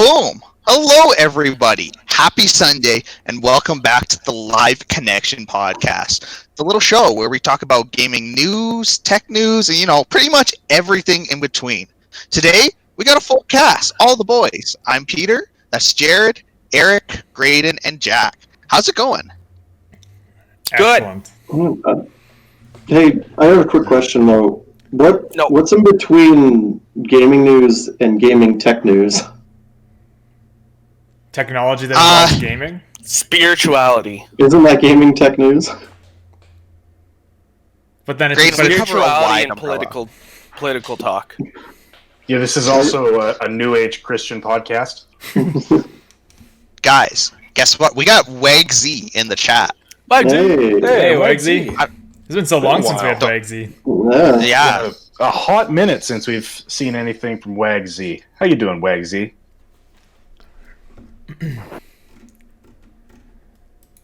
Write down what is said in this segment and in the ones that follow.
Boom! Hello, everybody. Happy Sunday, and welcome back to the Live Connection podcast, the little show where we talk about gaming news, tech news, and, pretty much everything in between. Today, we got a full cast, all the boys. I'm Peter, that's Jarrod, Erik, Grayden, and Jack. How's it going? Excellent. Good. Hey, I have a quick question, though. What's in between gaming news and gaming tech news? Technology that involves gaming? Spirituality. Isn't that gaming tech news? But then it's Great, but spirituality and political talk. Yeah, this is also a New Age Christian podcast. Guys, guess what? We got WegZ in the chat. Hey, WegZ. It's been so long since we had WegZ. Yeah. A hot minute since we've seen anything from WegZ. How you doing, WegZ?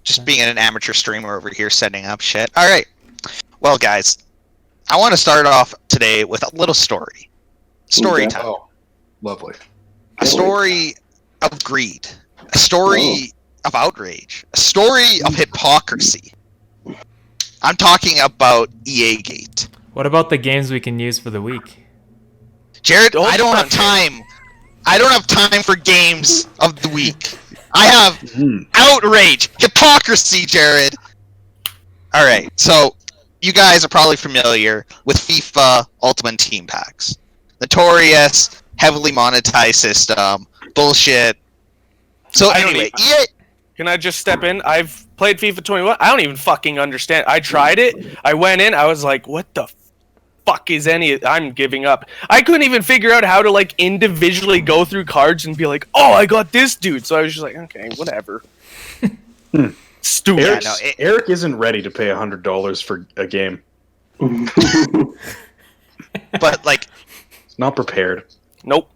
Just being an amateur streamer over here setting up shit. Alright. Well, guys, I want to start off today with a little story. Story time. Oh, lovely. A story of greed. A story of outrage. A story of hypocrisy. I'm talking about EA Gate. What about the games we can use for the week? Jarrod, I don't have time. I don't have time for games of the week. I have outrage, hypocrisy, Jarrod. All right, so you guys are probably familiar with FIFA Ultimate Team Packs. Notorious, heavily monetized system, bullshit. So anyway, EA... Can I just step in? I've played FIFA 21. I don't even fucking understand. I tried it. I went in. I was like, what the fuck is I'm giving up. I couldn't even figure out how to individually go through cards and be like, oh, I got this dude. So I was just like, okay, whatever. Stupid. Erik isn't ready to pay $100 for a game. But not prepared. Nope.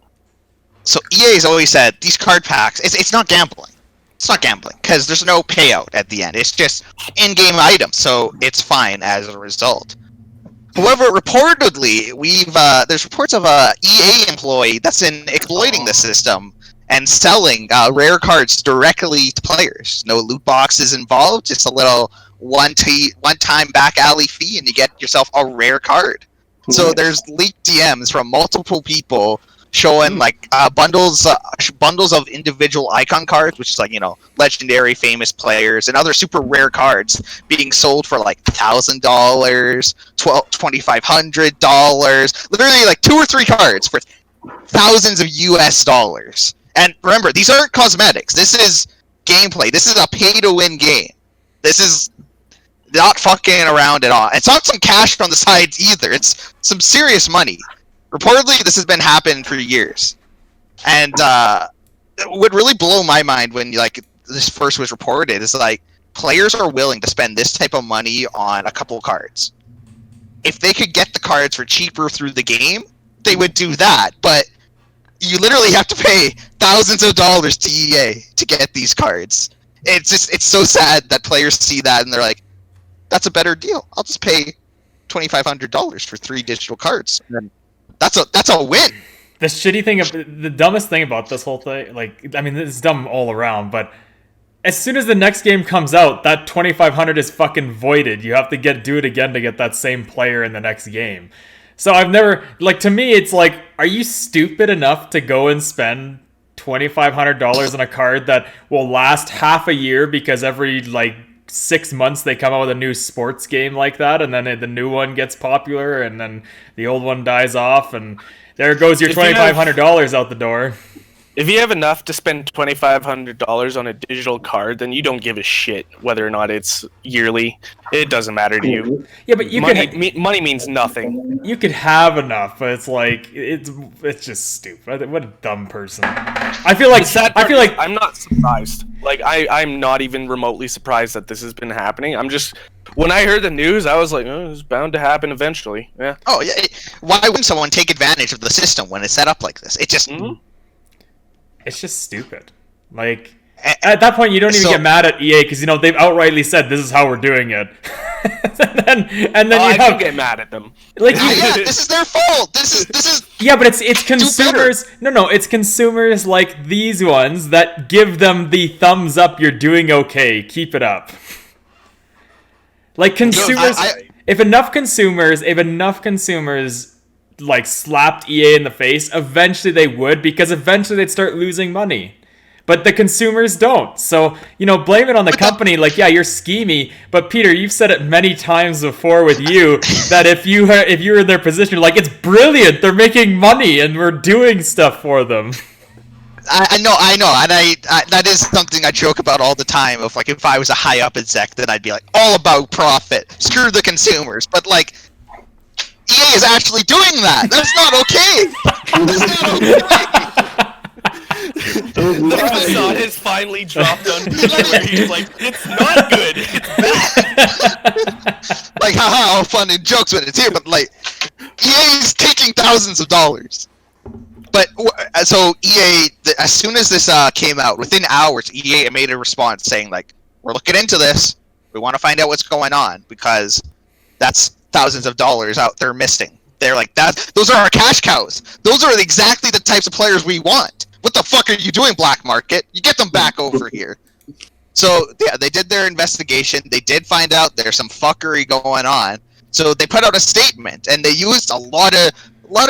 So EA's always said these card packs, it's not gambling. It's not gambling because there's no payout at the end. It's just in-game items, so it's fine as a result. However, reportedly, there's reports of a EA employee that's exploiting the system and selling rare cards directly to players. No loot boxes involved, just a little one-time back alley fee, and you get yourself a rare card. So there's leaked DMs from multiple people showing bundles of individual icon cards, which is legendary, famous players, and other super rare cards being sold for $1,000, $2,500, literally 2 or 3 cards for thousands of US dollars. And remember, these aren't cosmetics. This is gameplay. This is a pay-to-win game. This is not fucking around at all. It's not some cash on the sides either. It's some serious money. Reportedly, this has been happening for years, and it would really blow my mind when this first was reported. Is players are willing to spend this type of money on a couple cards. If they could get the cards for cheaper through the game, they would do that. But you literally have to pay thousands of dollars to EA to get these cards. It's so sad that players see that and they're like, "That's a better deal. I'll just pay $2,500 for 3 digital cards." That's a win. The shitty thing, the dumbest thing about this whole thing, it's dumb all around, but as soon as the next game comes out, that $2,500 is fucking voided. You have to do it again to get that same player in the next game. So I've never, to me, it's are you stupid enough to go and spend $2,500 on a card that will last half a year because every, 6 months they come out with a new sports game like that, and then the new one gets popular, and then the old one dies off, and there goes your $2,500 out the door. If you have enough to spend $2,500 on a digital card, then you don't give a shit whether or not it's yearly. It doesn't matter to you. Yeah, but money means nothing. You could have enough, but it's just stupid. What a dumb person. I feel like I'm not surprised. I'm not even remotely surprised that this has been happening. When I heard the news, I was like, oh, it's bound to happen eventually. Yeah. Oh yeah. Why wouldn't someone take advantage of the system when it's set up like this? It just. It's just stupid. At that point, you don't even get mad at EA because they've outrightly said this is how we're doing it. and then I can get mad at them. Like, this is their fault. This is. Yeah, but it's consumers. No, it's consumers like these ones that give them the thumbs up. You're doing okay. Keep it up. Like consumers, if enough consumers like slapped EA in the face, eventually they would, because eventually they'd start losing money. But the consumers don't. So, blame it on the company. Like, yeah, you're schemy. But Peter, you've said it many times before with you that if you were in their position, you're like, it's brilliant. They're making money and we're doing stuff for them. I know, and that is something I joke about all the time. Of like, if I was a high up exec, then I'd be like, all about profit. Screw the consumers. But like, EA is actually doing that. That's not okay. That's not okay. The facade has finally dropped on Peter, where he's like, it's not good, it's bad. Like, haha, all fun and jokes when it's here, but like, EA's taking thousands of dollars. But, so EA, as soon as this came out, within hours, EA made a response saying, like, we're looking into this, we want to find out what's going on, because that's thousands of dollars out there missing. They're like, those are our cash cows. Those are exactly the types of players we want. What the fuck are you doing, Black Market? You get them back over here. So, yeah, they did their investigation. They did find out there's some fuckery going on. So they put out a statement, and they used a lot of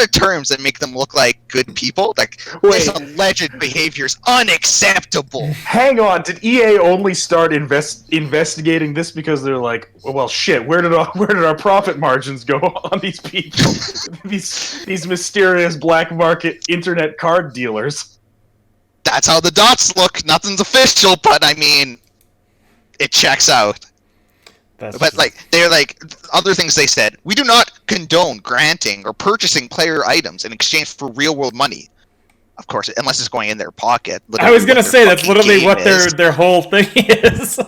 terms that make them look like good people. Like, this alleged behavior is unacceptable. Hang on, did EA only start investigating this because they're like, well, shit, where did our profit margins go on these people? these mysterious black market internet card dealers? That's how the dots look. Nothing's official, but I mean, it checks out. But like, they're like, other things they said, we do not condone granting or purchasing player items in exchange for real world money. Of course, unless it's going in their pocket. I was gonna say that's literally what their whole thing is.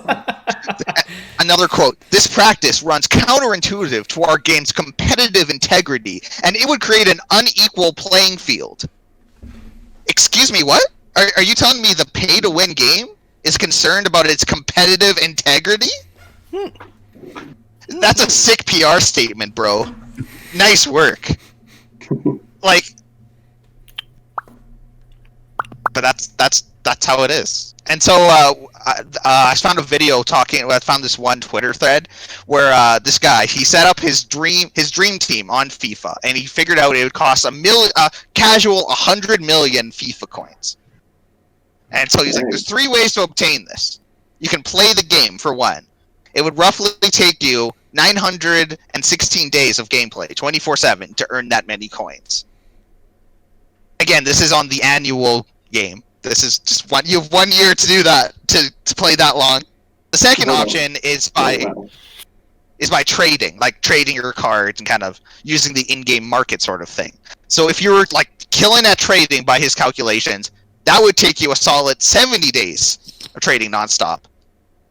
Another quote: "This practice runs counterintuitive to our game's competitive integrity, and it would create an unequal playing field." Excuse me, what? Are you telling me the pay-to-win game is concerned about its competitive integrity? That's a sick PR statement, bro. Nice work. Like, but that's how it is. And so I found a video I found this one Twitter thread where this guy, he set up his dream team on FIFA, and he figured out it would cost casual 100 million FIFA coins. And so he's like, there's 3 ways to obtain this. You can play the game, for one. It would roughly take you 916 days of gameplay, 24/7, to earn that many coins. Again, this is on the annual game. This is just you have 1 year to do that, to play that long. The second option is by trading, like trading your cards and kind of using the in-game market sort of thing. So if you're like killing at trading by his calculations, that would take you a solid 70 days of trading nonstop.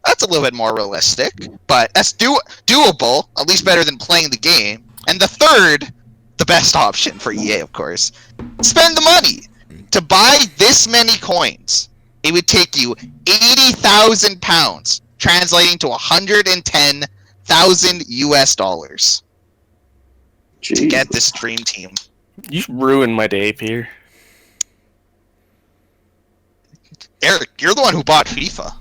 That's a little bit more realistic, but that's doable, at least better than playing the game. And the third, the best option for EA, of course, spend the money. To buy this many coins, it would take you £80,000, translating to $110,000 US to get this dream team. You ruined my day, Peter. Erik, you're the one who bought FIFA.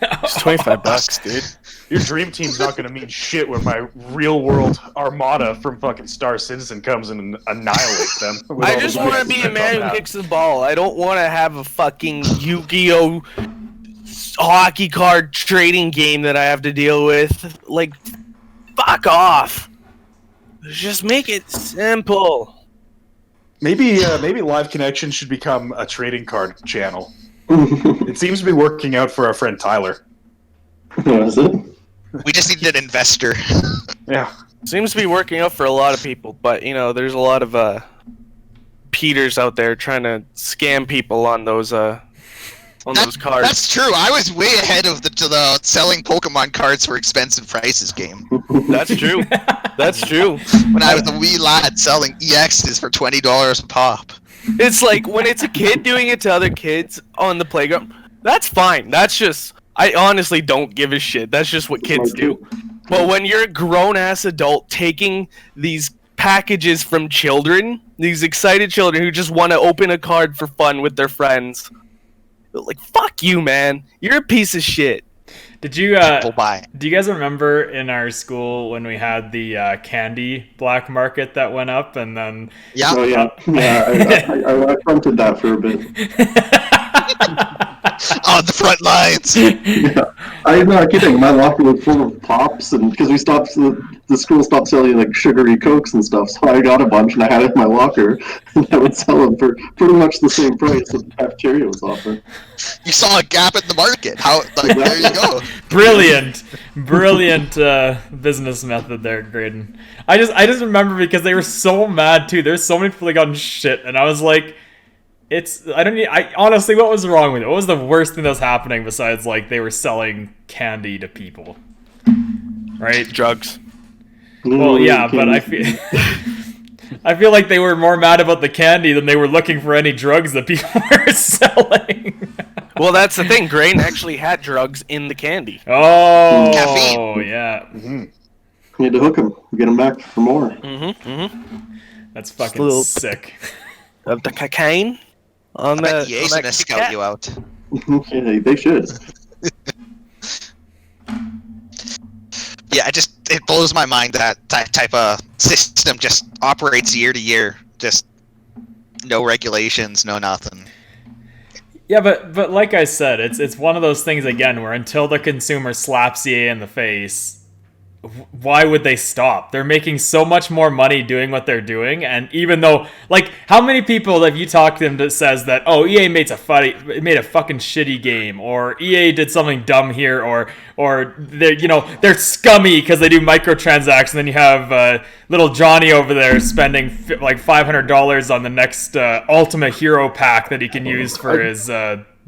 It's $25, dude. Your dream team's not going to mean shit when my real-world armada from fucking Star Citizen comes in and annihilates them. I just want to be a man who kicks the ball. I don't want to have a fucking Yu-Gi-Oh! Hockey card trading game that I have to deal with. Like, fuck off. Just make it simple. Maybe Live Connection should become a trading card channel. It seems to be working out for our friend Tyler. Was it? We just need an investor. Yeah. Seems to be working out for a lot of people, but there's a lot of Peters out there trying to scam people on those those cards. That's true. I was way ahead of the selling Pokemon cards for expensive prices game. That's true. That's true. When I was a wee lad selling EXs for $20 a pop. It's like when it's a kid doing it to other kids on the playground. That's fine. That's just, I honestly don't give a shit. That's just what kids do. But when you're a grown-ass adult taking these packages from children, these excited children who just want to open a card for fun with their friends, like, fuck you, man. You're a piece of shit. Did you People buy. do you guys remember in our school when we had the candy black market that went up and then Yeah. Oh yeah, I fronted that for a bit. On the front lines. Yeah. I'm not kidding. My locker was full of pops, and because the school stopped selling like sugary cokes and stuff, so I got a bunch and I had it in my locker, and I would sell them for pretty much the same price that the cafeteria was offering. You saw a gap in the market. How? Like, there you go. brilliant business method there, Grayden. I just remember because they were so mad too. There's so many people that got shit, and I was like, I honestly, what was wrong with it? What was the worst thing that was happening besides like they were selling candy to people, right? Drugs. Well, yeah, but I feel like they were more mad about the candy than they were looking for any drugs that people were selling. Well, that's the thing. Grayden actually had drugs in the candy. Oh, Caffeine. yeah. Mm-hmm. Need to hook them, get them back for more. That's fucking little- sick. Of the cocaine on I bet EA's gonna scout you out. Yeah, they should. Yeah, it blows my mind that type of system just operates year to year. Just no regulations, no nothing. Yeah, but like I said, it's one of those things again where until the consumer slaps EA in the face, why would they stop? They're making so much more money doing what they're doing, and even though, like, how many people have you talked to them that says that, oh, EA made a fucking shitty game, or EA did something dumb here, or they're scummy because they do microtransactions, and then you have little Johnny over there spending like $500 on the next Ultimate Hero pack that he can use for his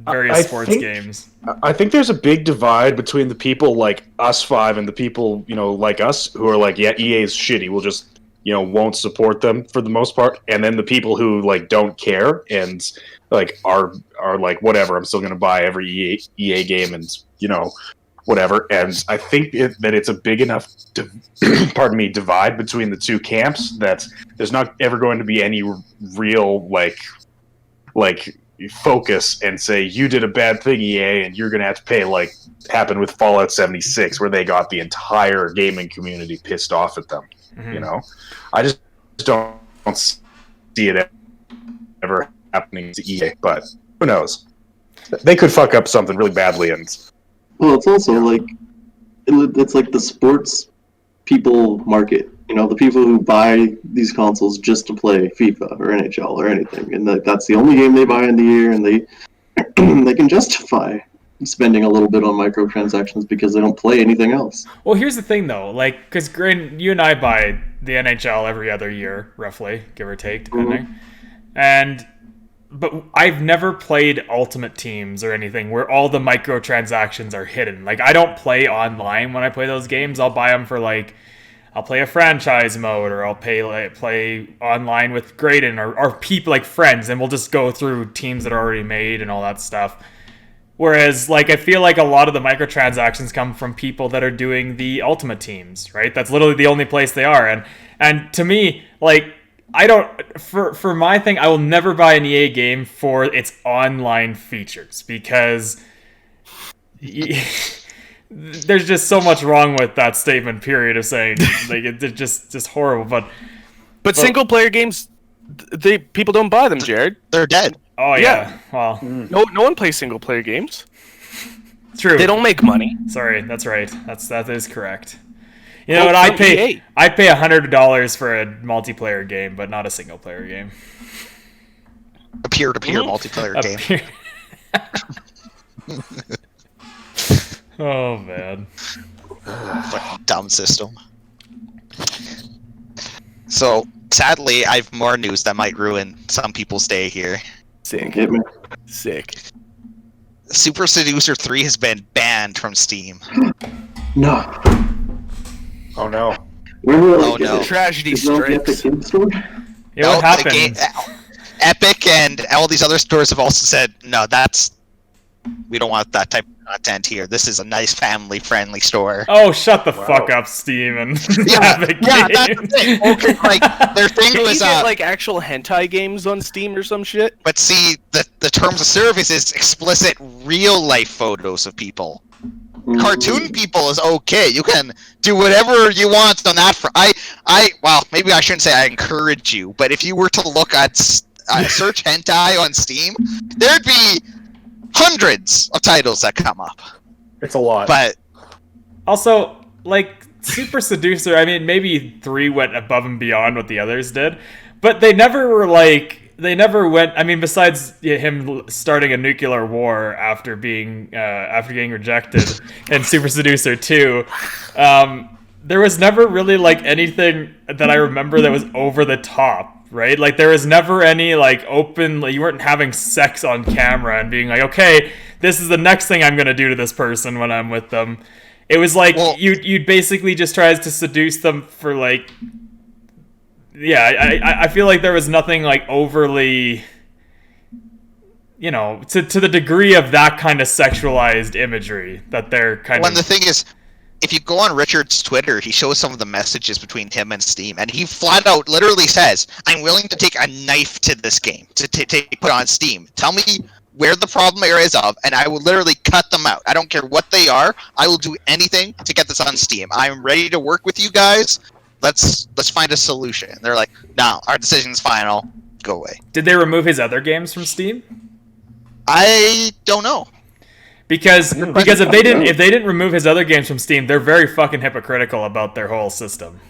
various sports games. I think there's a big divide between the people like us five and the people, like us who are like, yeah, EA is shitty. We'll just, won't support them for the most part. And then the people who like don't care and like are like, whatever, I'm still going to buy every EA game and, whatever. And I think that it's a big enough, divide between the two camps that there's not ever going to be any real like focus and say you did a bad thing, EA, and you're gonna have to pay, like happened with Fallout 76, where they got the entire gaming community pissed off at them. I just don't see it ever happening to EA, but who knows? They could fuck up something really badly, and Well, it's also like it's like the sports people market. The people who buy these consoles just to play FIFA or NHL or anything, and that's the only game they buy in the year, and they can justify spending a little bit on microtransactions because they don't play anything else. Well, here's the thing, though. Like, because Grayden, you and I buy the NHL every other year, roughly, give or take, depending. But I've never played Ultimate Teams or anything where all the microtransactions are hidden. Like, I don't play online when I play those games. I'll buy them for, like, I'll play a franchise mode, or I'll play online with Grayden or people like friends, and we'll just go through teams that are already made and all that stuff. Whereas, like, I feel like a lot of the microtransactions come from people that are doing the Ultimate Teams, right? That's literally the only place they are. And to me, like, I don't, for my thing, I will never buy an EA game for its online features, because there's just so much wrong with that statement, period, of saying, like, it's just horrible. But single player games, people don't buy them, Jarrod. They're dead. Oh yeah. Well, no one plays single player games. True. They don't make money. Sorry, that's right. That is correct. You know what? I pay $100 for a multiplayer game, but not a single player game. A peer-to-peer multiplayer game. Oh man. Fucking dumb system. So, sadly, I have more news that might ruin some people's day here. Sick. Hit me. Sick. Super Seducer 3 has been banned from Steam. No. oh no. Where were Oh, no. Tragedy Is that the Epic strikes. Game Store? Yeah, what the happened? Epic and all these other stores have also said, no, that's we don't want that type of content here. This is a nice family-friendly store. Oh, shut the fuck up, Steam, and Yeah, Epic yeah, that's the Games. thing. Okay, like their thing Can you was get like actual hentai games on Steam or some shit? but see, the terms of service is explicit real-life photos of people. Cartoon people is okay. You can do whatever you want on that. Well, maybe I shouldn't say I encourage you, but if you were to look at search hentai on Steam, there'd be hundreds of titles that come up. It's a lot. But Also, like, Super Seducer, I mean, maybe 3 went above and beyond what the others did, but they never were like, they never went, I mean, besides him starting a nuclear war after being, after getting rejected in Super Seducer 2, there was never really, like, anything that I remember that was over the top. Right? Like, there was never any, like, open, like, you weren't having sex on camera and being like, okay, this is the next thing I'm going to do to this person when I'm with them. It was like, you'd basically just try to seduce them for, like, yeah, I feel like there was nothing, like, overly, you know, to the degree of that kind of sexualized imagery that they're kind when of... the thing is, if you go on Richard's Twitter, he shows some of the messages between him and Steam, and he flat out literally says, I'm willing to take a knife to this game, to put on Steam. Tell me where the problem areas of, and I will literally cut them out. I don't care what they are. I will do anything to get this on Steam. I'm ready to work with you guys. Let's find a solution. And they're like, no, our decision's final. Go away. Did they remove his other games from Steam? I don't know. Because if they didn't remove his other games from Steam, they're very fucking hypocritical about their whole system.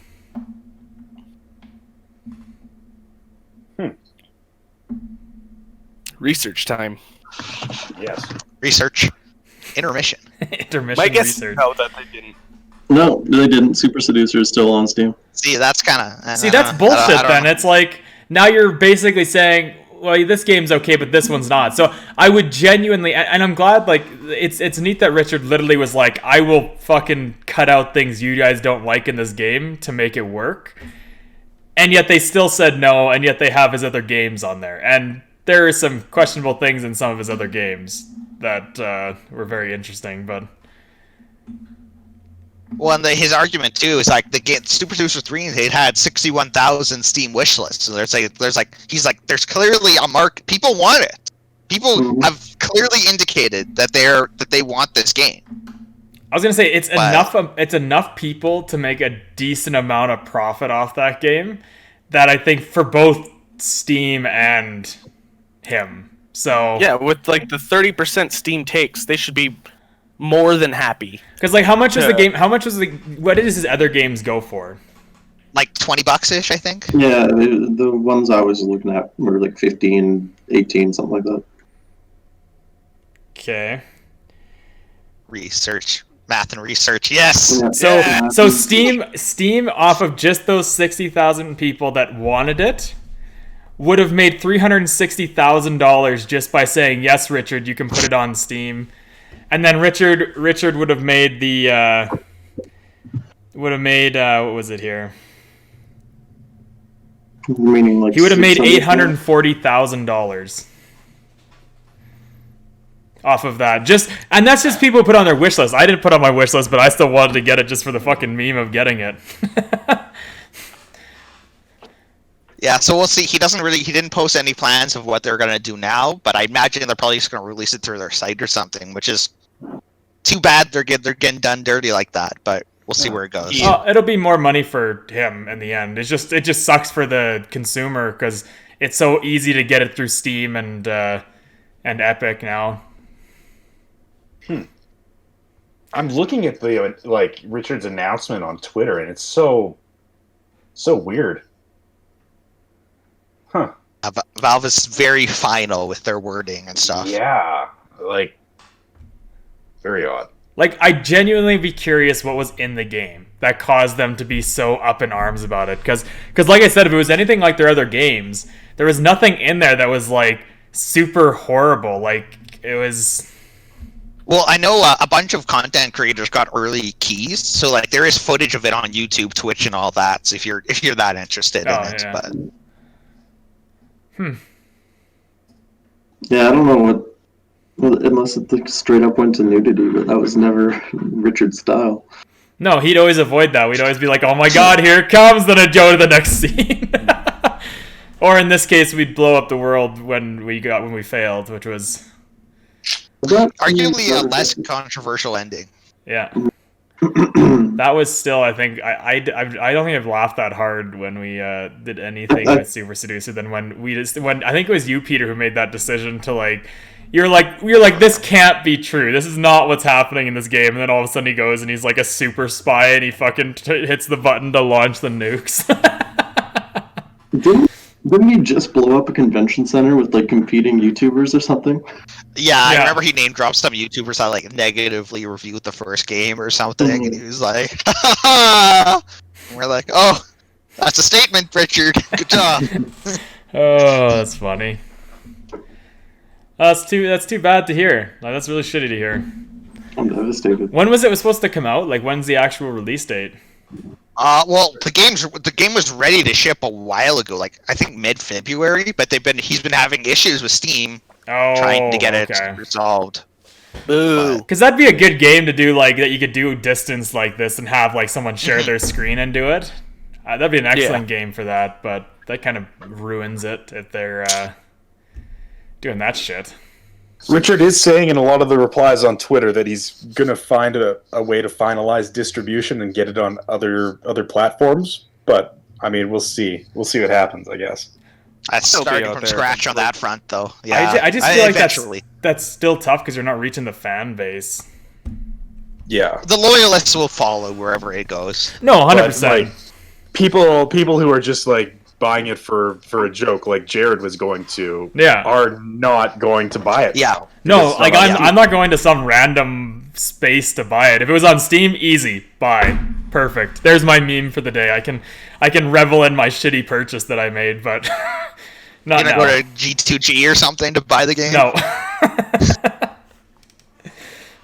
Research time. Yes. Research. Intermission. Intermission My guess research. no, that they didn't. No, they didn't. Super Seducer is still on Steam. See, that's kind of... See, that's bullshit then. know. It's like, now you're basically saying, well, this game's okay, but this one's not. So I would genuinely, and I'm glad, like, it's neat that Richard literally was like, I will fucking cut out things you guys don't like in this game to make it work. And yet they still said no, and yet they have his other games on there. And there are some questionable things in some of his other games that were very interesting, but... Well, and his argument too is like the game Super Seducer 3, it had 61,000 Steam wish lists. So he's like, there's clearly a market. People want it. People have clearly indicated that they want this game. I was gonna say it's enough people to make a decent amount of profit off that game that I think for both Steam and him. So Yeah, with like the 30% Steam takes, they should be more than happy. Because like, how much was the game? How much was what did his other games go for? Like $20-ish, I think. Yeah, the ones I was looking at were like 15, 18, something like that. Okay. Research, math and research. Yes. Yeah. So Steam off of just those 60,000 people that wanted it would have made $360,000 just by saying, yes, Richard, you can put it on Steam. And then Richard would have made what was it here? Meaning like He would have made $600,000. $840,000 off of that. And that's just people who put on their wish list. I didn't put on my wish list, but I still wanted to get it just for the fucking meme of getting it. Yeah, so we'll see. He didn't post any plans of what they're gonna do now, but I imagine they're probably just gonna release it through their site or something, which is too bad. They're getting done dirty like that, but we'll see where it goes. It'll be more money for him in the end. It just sucks for the consumer because it's so easy to get it through Steam and Epic now. I'm looking at the like Richard's announcement on Twitter, and it's so weird. Huh. Valve is very final with their wording and stuff. Yeah, like very odd. Like, I'd genuinely be curious what was in the game that caused them to be so up in arms about it. Because like I said, if it was anything like their other games, there was nothing in there that was, like, super horrible. Like, it was... Well, I know a bunch of content creators got early keys, so, like, there is footage of it on YouTube, Twitch, and all that, so if you're that interested in it. Yeah. But... Yeah, I don't know what Well, unless it like, straight up went to nudity, but that was never Richard's style. No, he'd always avoid that. We'd always be like, "Oh my God, here it comes!" Then I'd go to the next scene. Or in this case, we'd blow up the world when we failed, which was Arguably a less controversial ending. yeah. That was still, I think, I don't think I've laughed that hard when we did anything with Super Seducer than when I think it was you, Peter, who made that decision to like. You're like, this can't be true. This is not what's happening in this game. And then all of a sudden he goes and he's like a super spy and he fucking hits the button to launch the nukes. Didn't he just blow up a convention center with like competing YouTubers or something? Yeah, I remember he name dropped some YouTubers that like negatively reviewed the first game or something, and he was like, and we're like, oh, that's a statement, Richard. Good job. Oh, that's funny. That's too bad to hear. Like, that's really shitty to hear. I'm devastated. When was it supposed to come out? Like, when's the actual release date? Well, the game was ready to ship a while ago, like I think mid-February, but he's been having issues with Steam trying to get it resolved. Boo. Because that'd be a good game to do, like, that you could do distance like this and have like someone share their screen and do it. That'd be an excellent game for that, but that kind of ruins it if they're doing that shit. Richard is saying in a lot of the replies on Twitter that he's gonna find a way to finalize distribution and get it on other platforms. But I mean, we'll see. We'll see what happens, I guess. That's starting from scratch on that front, though. Yeah, I just feel like that's still tough because you're not reaching the fan base. Yeah, the loyalists will follow wherever it goes. No, 100%. Like, people who are just like buying it for a joke, like Jarrod was going to, are not going to buy it. Yeah, no, like I'm not going to some random space to buy it. If it was on Steam, easy, buy, perfect. There's my meme for the day. I can revel in my shitty purchase that I made, but not now. Go to G2G or something to buy the game. No.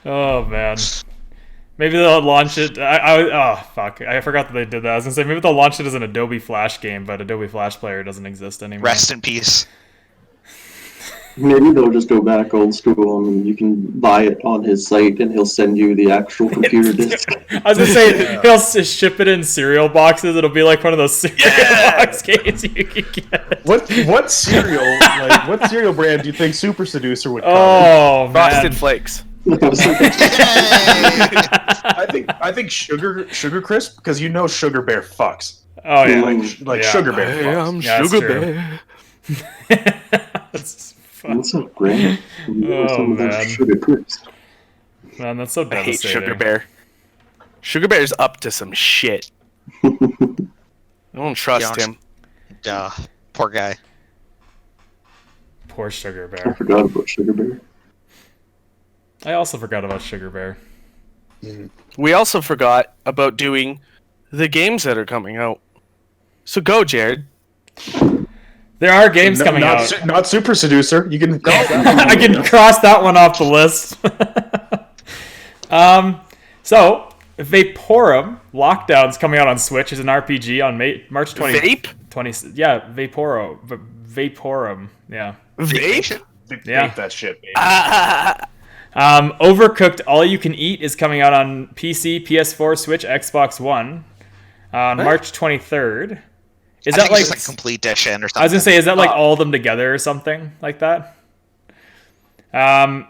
Oh man. Maybe they'll launch it. Oh fuck! I forgot that they did that. I was gonna say maybe they'll launch it as an Adobe Flash game, but Adobe Flash Player doesn't exist anymore. Rest in peace. Maybe they'll just go back old school and you can buy it on his site and he'll send you the actual computer disc. I was gonna say he'll ship it in cereal boxes. It'll be like one of those cereal box games you can get. What cereal? Like what cereal brand do you think Super Seducer would cover? Oh man, Frosted Flakes. I think sugar crisp, because you know Sugar Bear fucks. Oh yeah, like Sugar Bear fucks. I'm Sugar Bear. That's so great. Oh man, Sugar crisp. Man, that's so I hate devastating. Sugar Bear. Sugar Bear's up to some shit. I don't trust him. Poor guy. Poor Sugar I Bear. forgot about Sugar Bear. I also forgot about Sugar Bear. We also forgot about doing the games that are coming out. So go, Jarrod. There are games coming out. Not Super Seducer. You can. I can cross that one off the list. So Vaporum Lockdown's coming out on Switch as an RPG on March 20. Vape? 20. Yeah, Vaporum. Yeah. Vape? Yeah. Vape that shit, baby. Overcooked All You Can Eat is coming out on PC, PS4, Switch, Xbox One on March 23rd. Is that like just like complete edition or something? I was gonna say, is that like all of them together or something like that? I don't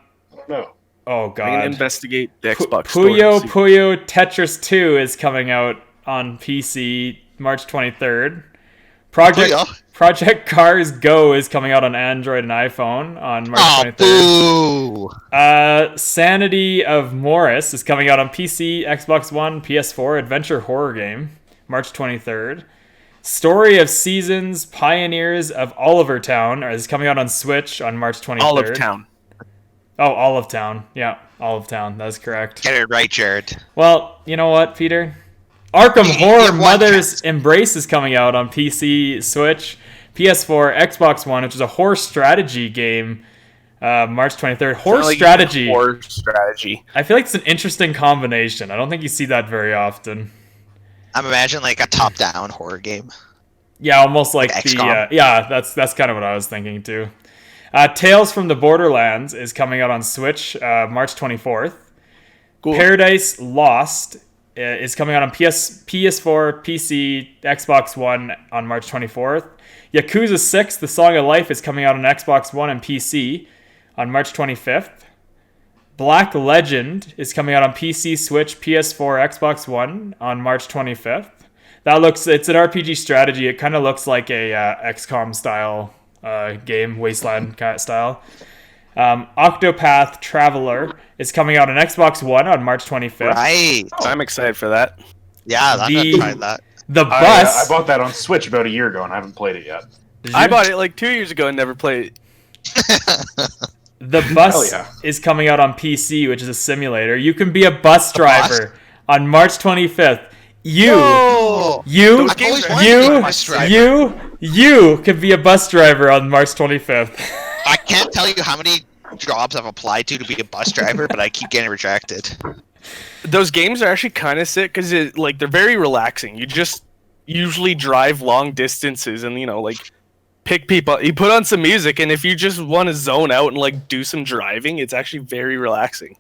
know. Oh I god. can investigate the Xbox Puyo store. Puyo Tetris 2 is coming out on PC March 23rd. Project Cars Go is coming out on Android and iPhone on March 23rd. Boo. Sanity of Morris is coming out on PC, Xbox One, PS4, adventure horror game, March 23rd. Story of Seasons, Pioneers of Oliver Town is coming out on Switch on March 23rd. Olive Town. Oh, Olive Town. Yeah, Olive Town. That's correct. Get it right, Jarrod. Well, you know what, Peter? Arkham Horror Mother's Embrace is coming out on PC, Switch, PS4, Xbox One, which is a horror strategy game, March 23rd. Horror strategy. I feel like it's an interesting combination. I don't think you see that very often. I'm imagining like a top-down horror game. Yeah, almost like XCOM. yeah, that's kind of what I was thinking too. Tales from the Borderlands is coming out on Switch March 24th. Cool. Paradise Lost is coming out on PS4, PC, Xbox One on March 24th. Yakuza 6, The Song of Life is coming out on Xbox One and PC on March 25th. Black Legend is coming out on PC, Switch, PS4, Xbox One on March 25th. It's an RPG strategy. It kind of looks like a XCOM style game, Wasteland kind of style. Octopath Traveler is coming out on Xbox One on March 25th. Right. I'm excited for that. Yeah, I'm gonna try that. The I Bus. bought that on Switch about a year ago and I haven't played it yet. I bought it like 2 years ago and never played it. The Bus Hell yeah. is coming out on PC, which is a simulator. You can be a bus driver on March 25th. Those games are- You can be a bus driver on March 25th. I can't tell you how many jobs I've applied to be a bus driver, but I keep getting rejected. Those games are actually kind of sick because they're very relaxing. You just usually drive long distances and pick people. You put on some music, and if you just want to zone out and do some driving, it's actually very relaxing.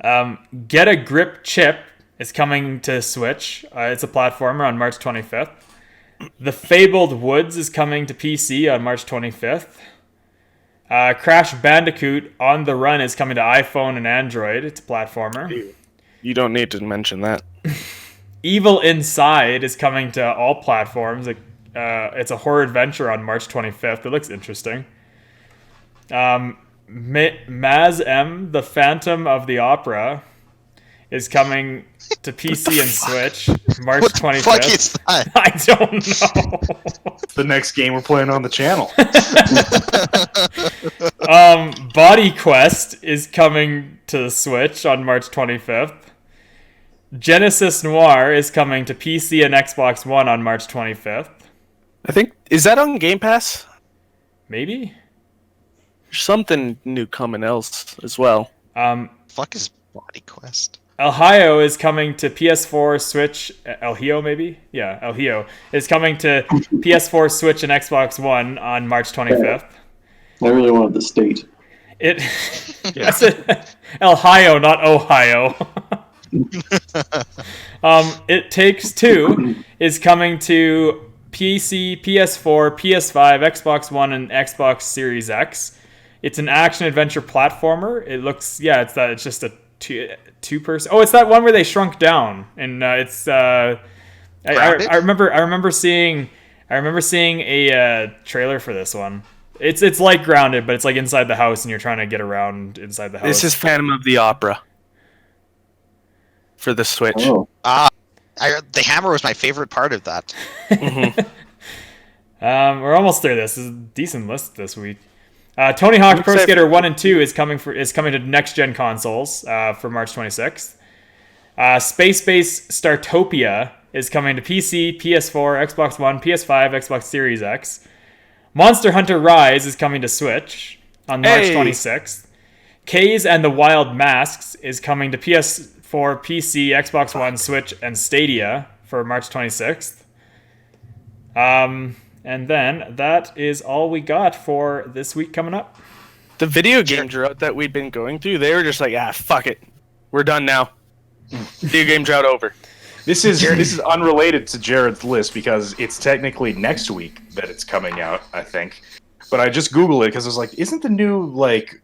Get a Grip Chip is coming to Switch. It's a platformer on March 25th. The Fabled Woods is coming to PC on March 25th. Crash Bandicoot On the Run is coming to iPhone and Android. It's a platformer. You don't need to mention that. Evil Inside is coming to all platforms. It's a horror adventure on March 25th. It looks interesting. Maz M, The Phantom of the Opera, is coming to PC and Switch March 25th. What the fuck is that? I don't know. It's the next game we're playing on the channel. Body Quest is coming to the Switch on March 25th. Genesis Noir is coming to PC and Xbox One on March 25th. I think is that on Game Pass? Maybe? There's something new coming else as well. Fuck is Body Quest? El Hio is coming to PS4, Switch, El Hio maybe? Yeah, El Hio is coming to PS4, Switch, and Xbox One on March 25th. I really wanted the state. I said El Hio, not Ohio. It Takes Two is coming to PC, PS4, PS5, Xbox One, and Xbox Series X. It's an action-adventure platformer. It looks, it's just a two-person. Oh, it's that one where they shrunk down, and it's. I remember seeing a trailer for this one. It's like Grounded, but it's like inside the house, and you're trying to get around inside the house. This is Phantom of the Opera for the Switch. Oh, The hammer was my favorite part of that. We're almost through this. This is a decent list this week. Tony Hawk Pro Skater 1 and 2 is coming to next-gen consoles for March 26th. Space Base Startopia is coming to PC, PS4, Xbox One, PS5, Xbox Series X. Monster Hunter Rise is coming to Switch on March 26th. Kays and the Wild Masks is coming to PS4, PC, Xbox One, Switch, and Stadia for March 26th. And then that is all we got for this week coming up. The video game drought that we'd been going through, they were just like, fuck it. We're done now. Video game drought over. This is unrelated to Jarrod's list because it's technically next week that it's coming out, I think. But I just Googled it because I was like, isn't the new like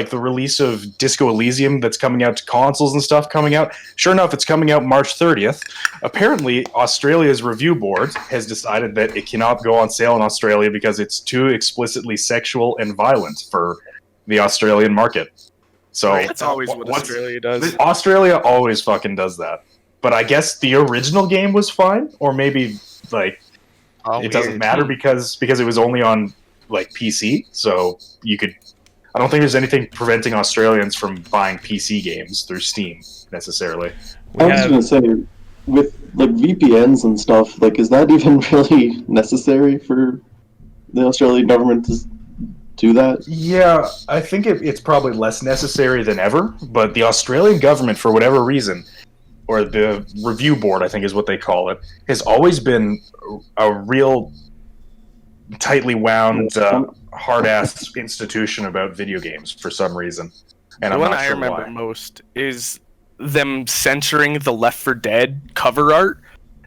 the release of Disco Elysium that's coming out to consoles and stuff coming out? Sure enough, it's coming out March 30th. Apparently, Australia's review board has decided that it cannot go on sale in Australia because it's too explicitly sexual and violent for the Australian market. So That's always what Australia does. Australia always fucking does that. But I guess the original game was fine, or maybe it doesn't matter because it was only on PC. So you could. I don't think there's anything preventing Australians from buying PC games through Steam necessarily. I was going to say, with VPNs and stuff, is that even really necessary for the Australian government to do that? Yeah, I think it's probably less necessary than ever. But the Australian government, for whatever reason, or the review board, I think is what they call it, has always been a real tightly wound. hard ass institution about video games for some reason. And The I'm one not I sure remember why. most is them censoring the Left 4 Dead cover art.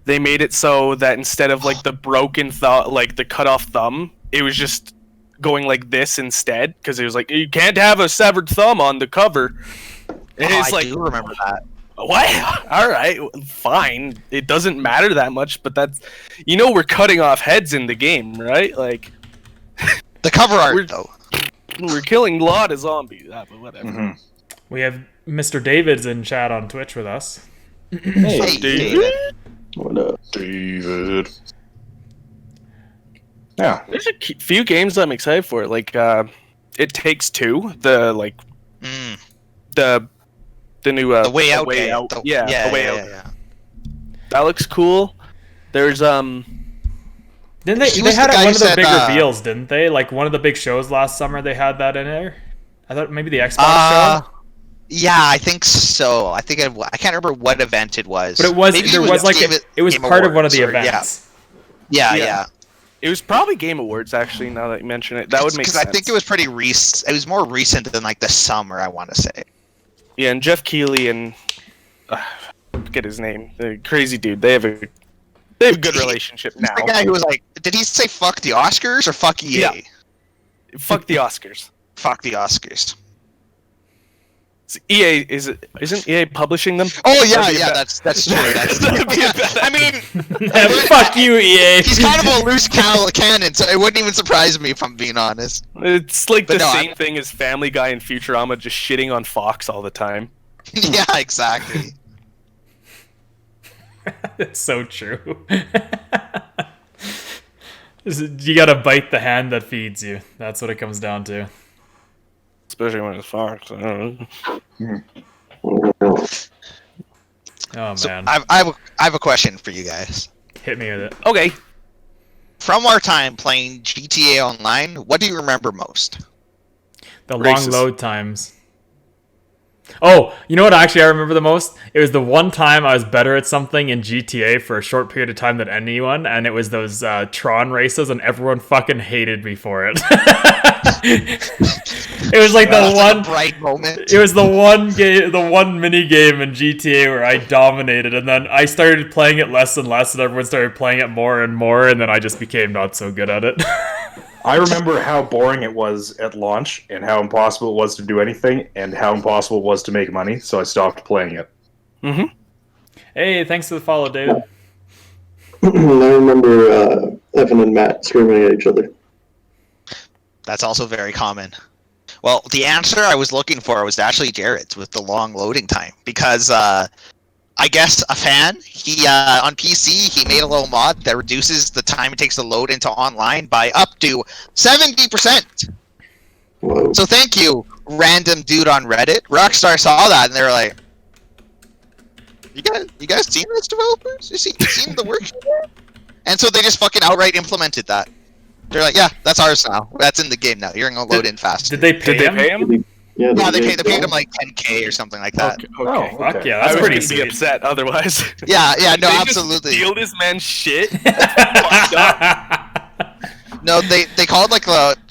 They made it so that instead of like the broken like the cut off thumb, it was just going like this instead, because it was like, you can't have a severed thumb on the cover. And it's I like, do remember that. what? All right, fine. It doesn't matter that much, but that's, we're cutting off heads in the game, right? Like, The cover art, We're- though. we're killing a lot of zombies. But whatever. Mhm. We have Mr. David's in chat on Twitch with us. Hey, David. What up? David. Yeah. There's a few games I'm excited for, like It Takes Two, the Mm. the new The Way Out game. yeah, The Way Out. yeah. That looks cool. There's Didn't they? He They was had the it guy one who of the said, big reveals, didn't they? Like one of the big shows last summer. They had that in there. I thought maybe the Xbox show. Yeah, I think so. I can't remember what event it was. But it was Maybe there was like it was Game part of one of the Awards, or- events. Yeah, Yeah. yeah. it was probably Game Awards, actually. Now that you mention it, that would make sense. Because I think it was pretty recent. It was more recent than like the summer, I want to say. Yeah, and Jeff Keighley and forget his name, the crazy dude. They have a good relationship He's now. the guy who was like, did he say fuck the Oscars or fuck EA? Yeah. Fuck the Oscars. Fuck the Oscars. EA isn't EA publishing them? Oh yeah, That'd be a yeah, bad- that's true. That's That'd be a bad I mean, Fuck you, EA. he's kind of a loose cannon, so it wouldn't even surprise me if I'm being honest. It's like But the no, same thing as Family Guy and Futurama just shitting on Fox all the time. Yeah, exactly. It's so true. You gotta bite the hand that feeds you. That's what it comes down to. Especially when it's Fox. I don't know. Oh So man, I have a question for you guys. hit me with it. Okay. From our time playing GTA Online, what do you remember most? The Racist. long load times. Oh, you know what actually I remember the most? It was the one time I was better at something in GTA for a short period of time than anyone, and it was those Tron races, and everyone fucking hated me for it. It was like the That's like a one bright moment. It was the one game, the one mini game in GTA where I dominated, and then I started playing it less and less, and everyone started playing it more and more, and then I just became not so good at it. I remember how boring it was at launch and how impossible it was to do anything and how impossible it was to make money, so I stopped playing it. Hey, thanks for the follow, David. I remember Evan and Matt screaming at each other. That's also very common. Well, the answer I was looking for was actually Jarrod's with the long loading time, because I guess a fan, he on PC, he made a little mod that reduces the time it takes to load into online by up to 70%. Whoa. So thank you, random dude on Reddit. Rockstar saw that and they were like, you guys seen this, developers? You seen the work here?" And so they just fucking outright implemented that. They're like, yeah, that's ours now. That's in the game now. You're gonna load in faster. Did they pay Did they him? pay him? Yeah, Yeah, they paid him like 10K or something like that. Okay. Oh, Fuck okay. yeah, I that's was pretty gonna be sweet. upset otherwise. Yeah, no, They just absolutely. steal this man's shit. No, they call it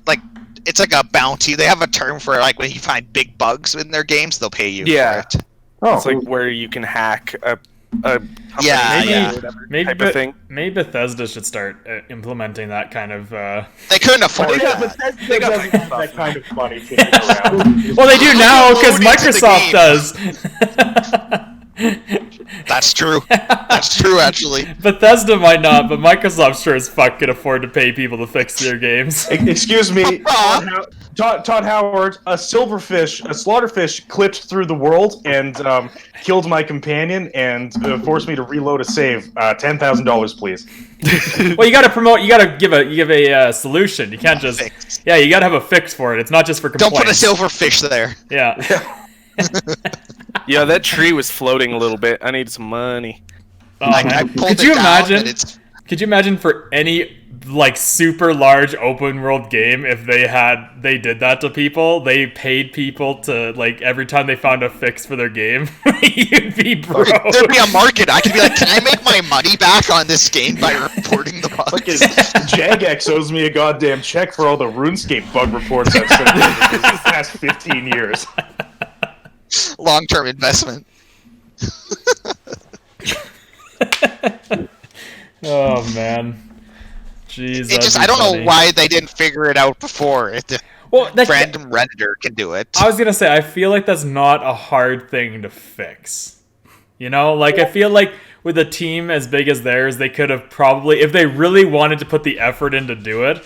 like it's like a bounty. They have a term for like when you find big bugs in their games, they'll pay you Yeah. for it. Oh, It's like where you can hack a company Yeah, Maybe- yeah. or whatever Maybe, type of thing. maybe Bethesda should start implementing that kind of. They couldn't afford yeah, that. but They got doesn't have that kind of money kicking around. Well, they do now because Load into the Microsoft does. That's true. That's true, actually. Bethesda might not, but Microsoft sure as fuck can afford to pay people to fix their games. Excuse me, Todd Howard, a silverfish, a slaughterfish clipped through the world and killed my companion and forced me to reload a save. $10,000, please. Well, you got to promote. You got to give a solution. You can't just. Fix. Yeah, you got to have a fix for it. It's not just for Don't complaints. put a silverfish there. Yeah. Yeah, that tree was floating a little bit. I need some money. Oh, I man. pulled Could it you down, imagine? and it's Could you imagine for any like super large open world game, if they did that to people, they paid people to like every time they found a fix for their game, you'd be broke. There'd be a market. I could be like, can I make my money back on this game by reporting the bugs? Jagex owes me a goddamn check for all the RuneScape bug reports I've sent over the past 15 years. Long-term investment. Oh man, jeez. I don't know why they didn't figure it out before. If the random Redditor can do it. I was gonna say, I feel like that's not a hard thing to fix. You know, like I feel like with a team as big as theirs, they could have probably, if they really wanted to put the effort in to do it,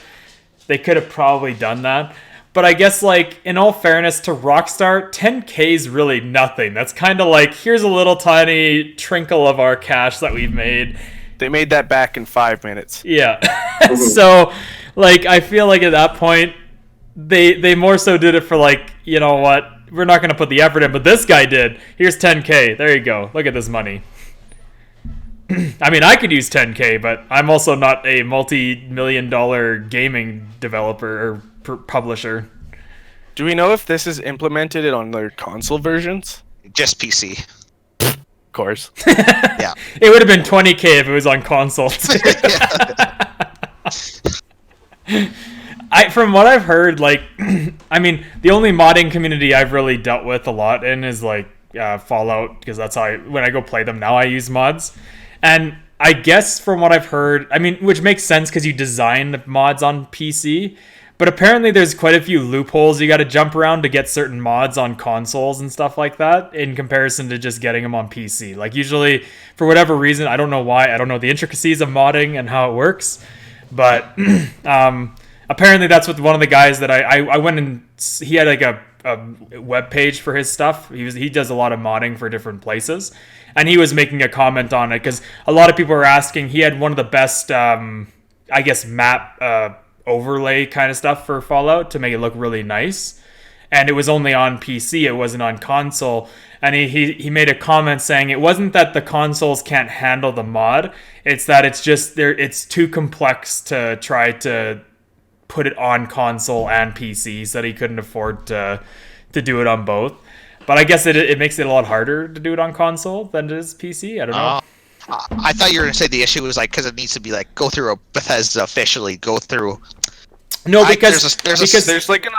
they could have probably done that. But I guess, like, in all fairness to Rockstar, 10K is really nothing. That's kind of like, here's a little tiny trinkle of our cash that we've made. They made that back in 5 minutes. Yeah. So, like, I feel like at that point, they more so did it for, like, you know what, we're not going to put the effort in, but this guy did. Here's 10K. There you go. Look at this money. I mean, I could use 10K, but I'm also not a multi-million-dollar gaming developer or publisher. Do we know if this is implemented on their console versions? Just PC. Of course. Yeah. It would have been 20K if it was on console. From what I've heard, like, I mean, the only modding community I've really dealt with a lot in is, like, Fallout, because that's how when I go play them now, I use mods. And I guess from what I've heard, I mean, which makes sense because you design the mods on PC, but apparently there's quite a few loopholes you got to jump around to get certain mods on consoles and stuff like that in comparison to just getting them on PC. Like, usually, for whatever reason, I don't know why, I don't know the intricacies of modding and how it works, but apparently that's what one of the guys that I went and he had like a web page for his stuff. He does a lot of modding for different places, and he was making a comment on it because a lot of people were asking. He had one of the best, I guess, map overlay kind of stuff for Fallout to make it look really nice, and it was only on PC. It wasn't on console. And he made a comment saying it wasn't that the consoles can't handle the mod; it's that it's too complex to try to put it on console and PC, so that he couldn't afford to do it on both. But I guess it makes it a lot harder to do it on console than it is PC. I don't know. I thought you were going to say the issue was like because it needs to be like go through a Bethesda officially go through. No, because there's like an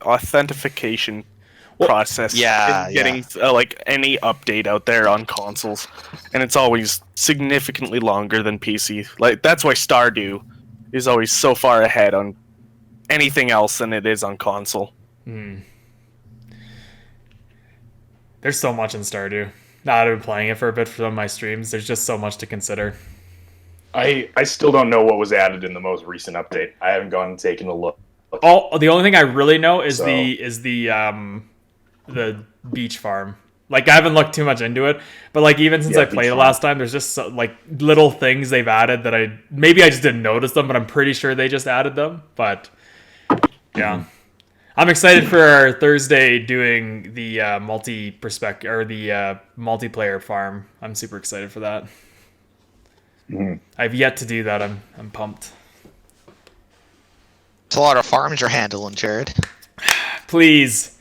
authentication process. Yeah, getting like any update out there on consoles, and it's always significantly longer than PC. Like that's why Stardew is always so far ahead on anything else than it is on console. There's so much in Stardew. Now that I've been playing it for a bit for some of my streams, there's just so much to consider. I still don't know what was added in the most recent update. I haven't gone and taken a look. Oh, the only thing I really know is the beach farm. Like, I haven't looked too much into it, but like even since I played it last time, there's just like little things they've added that I just didn't notice them, but I'm pretty sure they just added them. But yeah, I'm excited for our Thursday doing the multiplayer farm. I'm super excited for that. I've yet to do that. I'm pumped. It's a lot of farms you're handling, Jarrod. Please.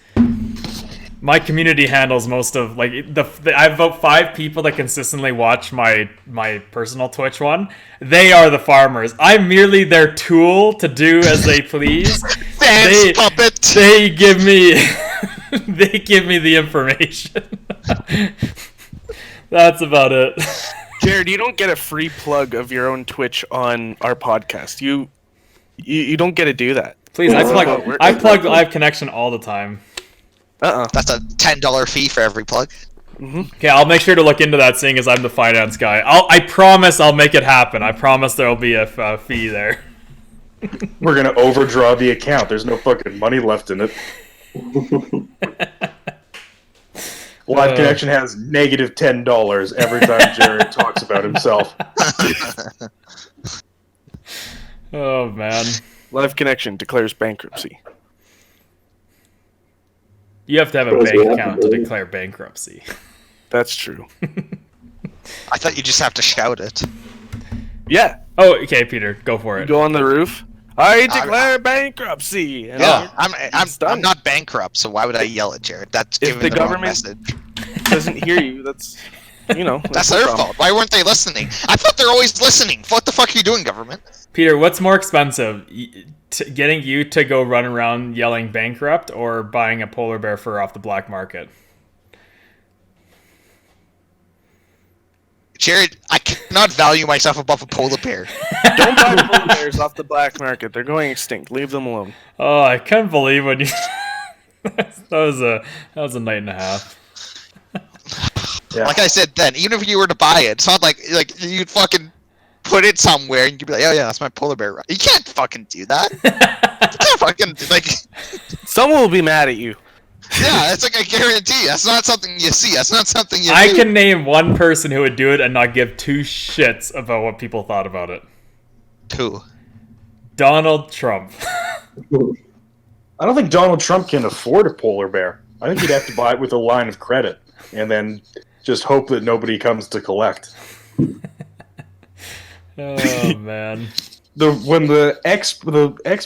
My community handles most of like I have about 5 people that consistently watch my personal Twitch one. They are the farmers. I'm merely their tool to do as they please. Puppet. They give me the information. That's about it. Jarrod, you don't get a free plug of your own Twitch on our podcast. You don't get to do that. Please, I plug live connection all the time. That's a $10 fee for every plug. Okay, I'll make sure to look into that, seeing as I'm the finance guy. I promise I'll make it happen. I promise there'll be a fee there. We're gonna overdraw the account. There's no fucking money left in it. Live Connection has negative $10 every time Jarrod talks about himself. Oh man. Live Connection declares bankruptcy. You have to have a bank account to declare bankruptcy. That's true. I thought you just have to shout it. Yeah, Oh, okay, Peter, go for You it. go on the roof. I declare bankruptcy. And Yeah, it's done. I'm not bankrupt, so why would I yell at Jarrod? That's If giving the the wrong government- message. Doesn't hear you. That's That's their problem. fault. Why weren't they listening? I thought they're always listening. What the fuck are you doing, government? Peter, what's more expensive? Getting you to go run around yelling bankrupt or buying a polar bear fur off the black market? Jarrod, I cannot value myself above a polar bear. Don't buy polar bears off the black market. They're going extinct. Leave them alone. Oh, I couldn't believe when you. that was a night and a half. Yeah. Like I said then, even if you were to buy it, it's not like you'd fucking put it somewhere and you'd be like, oh yeah, that's my polar bear. You can't fucking do that. You can't fucking, like, Someone will be mad at you. yeah, it's like a guarantee. That's not something you see. That's not something you I do. can name one person who would do it and not give two shits about what people thought about it. Who? Donald Trump. I don't think Donald Trump can afford a polar bear. I think he'd have to buy it with a line of credit, and then just hope that nobody comes to collect. Oh man. When the ex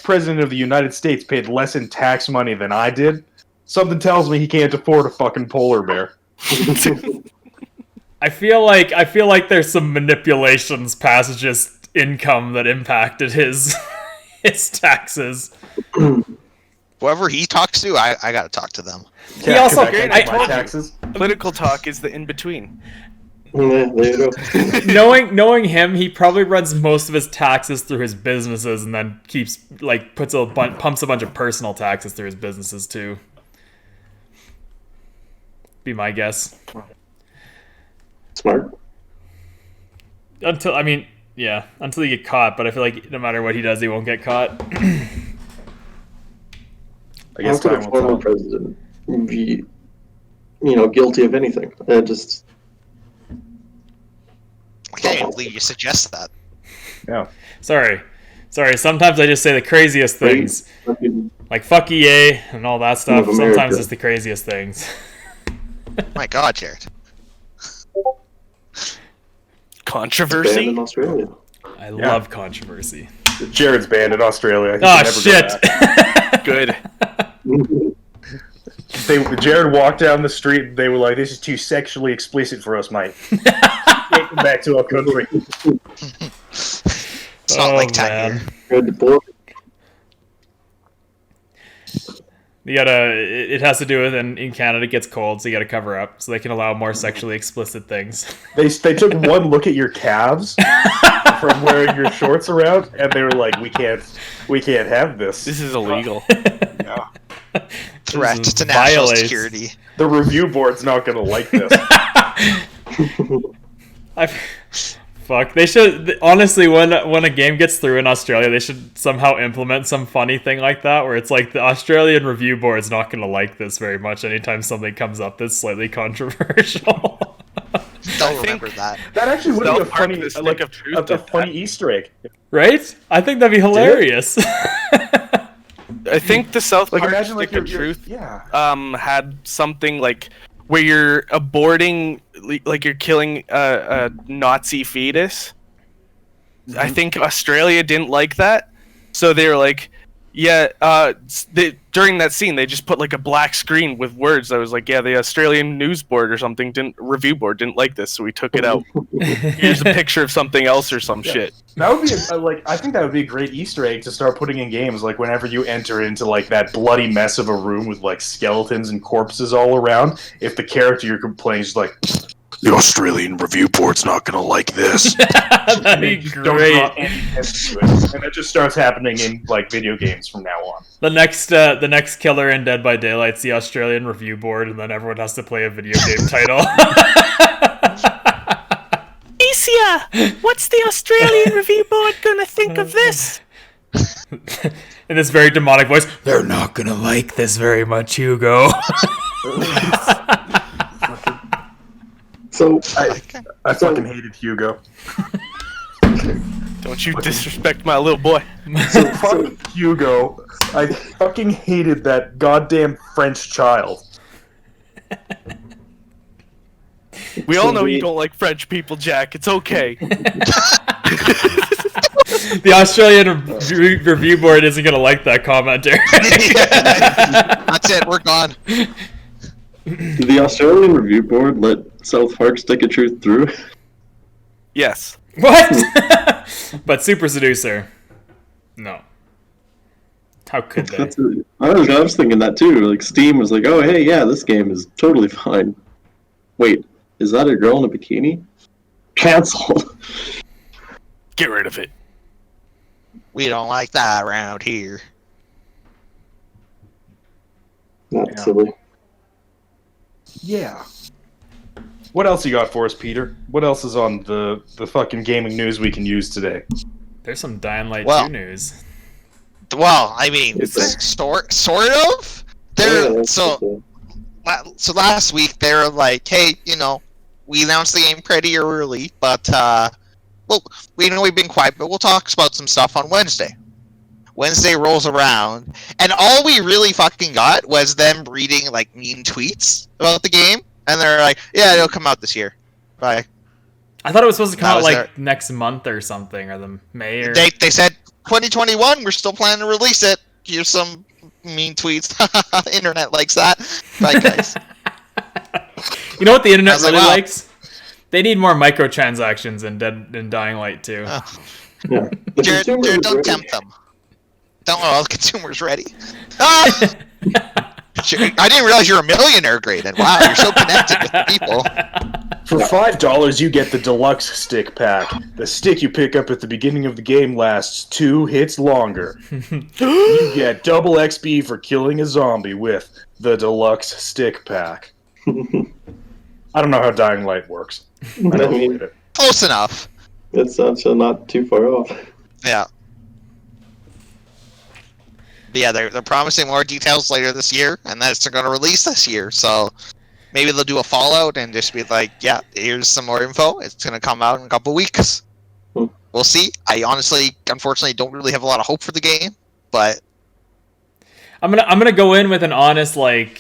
president of the United States paid less in tax money than I did, something tells me he can't afford a fucking polar bear. I feel like there's some manipulations past just income that impacted his his taxes. Whoever he talks to, I gotta talk to them. He also- I can't I pay told my you. taxes. Political talk is the in-between. Yeah, there you go. knowing him, he probably runs most of his taxes through his businesses, and then keeps pumps a bunch of personal taxes through his businesses too. Be my guess. Smart. Until you get caught. But I feel like no matter what he does, he won't get caught. I guess How could time a will former tell. president be, guilty of anything? Just I can't even believe you suggest that. Yeah. Sorry. Sometimes I just say the craziest things, like fuck EA and all that stuff. Of America. Sometimes it's the craziest things. My God, Jarrod. banned Controversy? in Australia. I love controversy. Jared's banned in Australia. I think Oh he'll never shit! go back. Good. Jared walked down the street and they were like, "This is too sexually explicit for us, mate. Can't come back to our country." It's not like man. Tiger. Read the book. You gotta. It has to do with in Canada it gets cold, so you gotta cover up, so they can allow more sexually explicit things. They took one look at your calves from wearing your shorts around, and they were like, "We can't have this." This is illegal. Yeah. Threat This to national violates- security. The review board's not gonna like this. Fuck. They should honestly when a game gets through in Australia, they should somehow implement some funny thing like that, where it's like the Australian review board's not gonna like this very much anytime something comes up that's slightly controversial. They'll remember that. That actually would be a South Park, funny, the stick like of truth a did funny that. Easter egg. Right? I think that'd be hilarious. I think the South Like Park imagine Stick like of your Truth yeah. had something like where you're aborting, like you're killing a Nazi fetus. I think Australia didn't like that, so they were like, yeah. During that scene, they just put like a black screen with words that was like, yeah, the Australian news board or something review board didn't like this, so we took it out. Here's a picture of something else or some shit. That would be I think that would be a great Easter egg to start putting in games. Like whenever you enter into like that bloody mess of a room with like skeletons and corpses all around, if the character you're playing is like, the Australian review board's not gonna like this. That'd be Just don't draw great. any attention to it. And that just starts happening in like video games from now on. The next killer in Dead by Daylight's the Australian review board, and then everyone has to play a video game title. Alicia, what's the Australian review board gonna think of this? In this very demonic voice, they're not gonna like this very much, Hugo. So I fucking hated Hugo. Don't you disrespect my little boy. Fuck Hugo. I fucking hated that goddamn French child. We all know you don't like French people, Jack. It's okay. The Australian review board isn't gonna like that comment, Jarrod. That's it. We're gone. Did the Australian review board let South Park Stick of Truth through? Yes. What? But Super Seducer, no. How could they? I was thinking that too. Like Steam was like, "Oh, hey, yeah, this game is totally fine." Wait, is that a girl in a bikini? Cancelled. Get rid of it. We don't like that around here. Not silly. Yeah. What else you got for us, Peter? What else is on the fucking gaming news we can use today? There's some Dying Light 2 news. Well, I mean, sort of. So last week they were like, "Hey, we announced the game pretty early, but we've been quiet, but we'll talk about some stuff on Wednesday." Wednesday rolls around, and all we really fucking got was them reading like mean tweets about the game, and they're like, "Yeah, it'll come out this year. Bye." I thought it was supposed to come out next month or something, or the May. Or... They said 2021. We're still planning to release it. Here's some mean tweets. Internet likes that. Bye, guys. You know what the internet really likes? They need more microtransactions in Dying Light 2. Oh. Yeah. Jarrod, don't tempt them. Don't all the consumers ready. Ah! I didn't realize you're a millionaire, Grayden. Wow, you're so connected with the people. For $5, you get the deluxe stick pack. The stick you pick up at the beginning of the game lasts 2 hits longer. You get double XP for killing a zombie with the deluxe stick pack. I don't know how Dying Light works. I never played it. Close enough. It's actually not too far off. Yeah. But yeah, they're promising more details later this year, and that's they're going to release this year. So maybe they'll do a Fallout and just be like, "Yeah, here's some more info. It's going to come out in a couple weeks." We'll see. I unfortunately, don't really have a lot of hope for the game, but I'm gonna go in with an honest I'm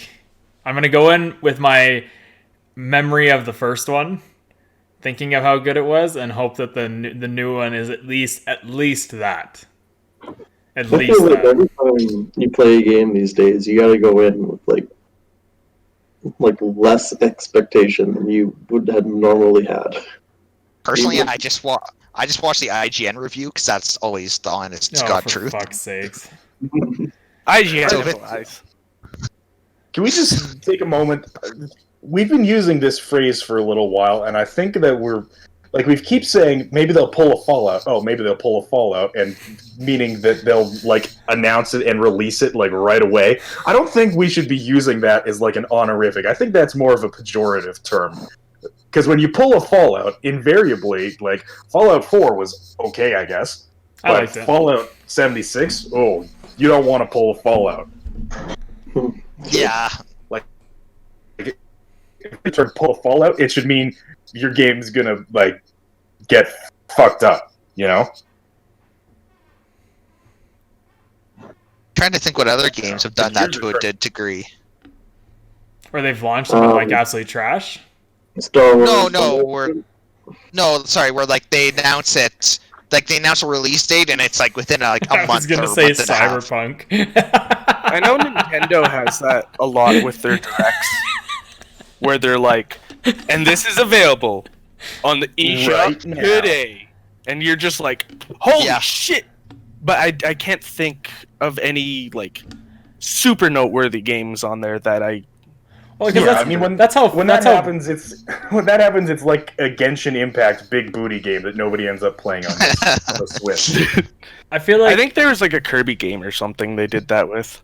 gonna go in with my memory of the first one, thinking of how good it was, and hope that the new one is at least that. At least that. Every time you play a game these days, you got to go in with like less expectation than you would have normally had. Personally, I just watched the IGN review because that's always the honest to God truth. For fuck's sakes. IGN. Can we just take a moment? We've been using this phrase for a little while, and I think that we keep saying maybe they'll pull a Fallout. Oh, maybe they'll pull a Fallout, and meaning that they'll announce it and release it right away. I don't think we should be using that as an honorific. I think that's more of a pejorative term. Because when you pull a Fallout, invariably, Fallout 4 was okay, I guess. I liked it. Fallout 76, oh, you don't want to pull a Fallout. Yeah. If you try to pull a Fallout, it should mean your game's gonna get fucked up, Trying to think what other games have done that to a degree. Where they've launched them with absolute trash. Star Wars. Where they announce it, they announce a release date, and it's within a month. I was gonna say Cyberpunk. I know Nintendo has that a lot with their directs, where they're like, "And this is available on the eShop today," and you're just like, "Holy shit!" But I can't think of any super noteworthy games on there that I. Well, because when that happens, it's like a Genshin Impact big booty game that nobody ends up playing on the Switch. I think there was a Kirby game or something they did that with.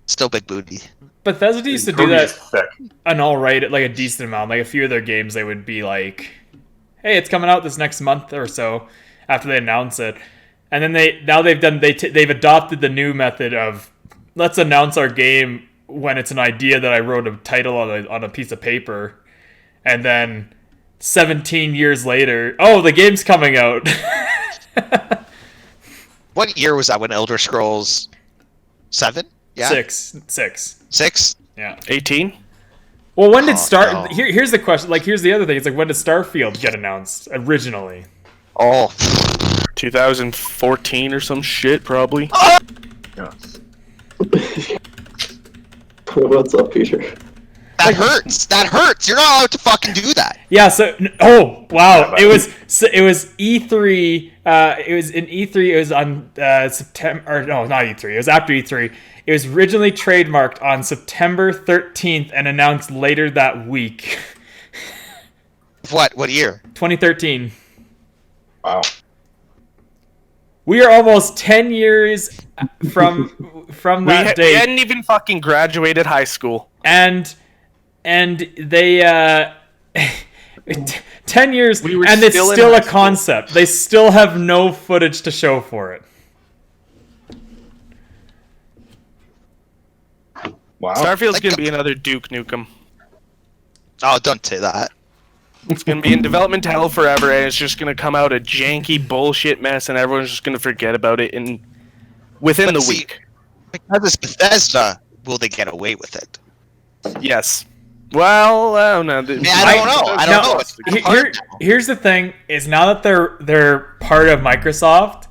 Still big booty. Bethesda used to do that a decent amount. A few of their games, they would be like, "Hey, it's coming out this next month or so," after they announce it, and then they've adopted the new method of let's announce our game when it's an idea that I wrote a title on a piece of paper, and then 17 years later, oh, the game's coming out. What year was that when Elder Scrolls 7? Yeah. 6. Yeah. 18? Well, when did here's the question. Here's the other thing. It's when did Starfield get announced originally? Oh. 2014 or some shit, probably. Yeah. What's up, Peter? That hurts. That hurts. You're not allowed to fucking do that. Yeah. So, oh wow, it was E3. It was in E3. It was on September. Or no, not E3. It was after E3. It was originally trademarked on September 13th and announced later that week. What? What year? 2013. Wow. We are almost 10 years from that We date, hadn't even fucking graduated high school. and they 10 years, We were and it's still in still high a school. concept. They still have no footage to show for it. Wow. Starfield's Like- gonna be another Duke Nukem. Oh, don't say that. It's gonna be in development hell forever, and it's just gonna come out a janky bullshit mess, and everyone's just gonna forget about it within But the see- week. Because it's Bethesda, will they get away with it? Yes. Well, I don't know. I don't know. I don't know. It's hard now. Here's the thing: is now that they're part of Microsoft,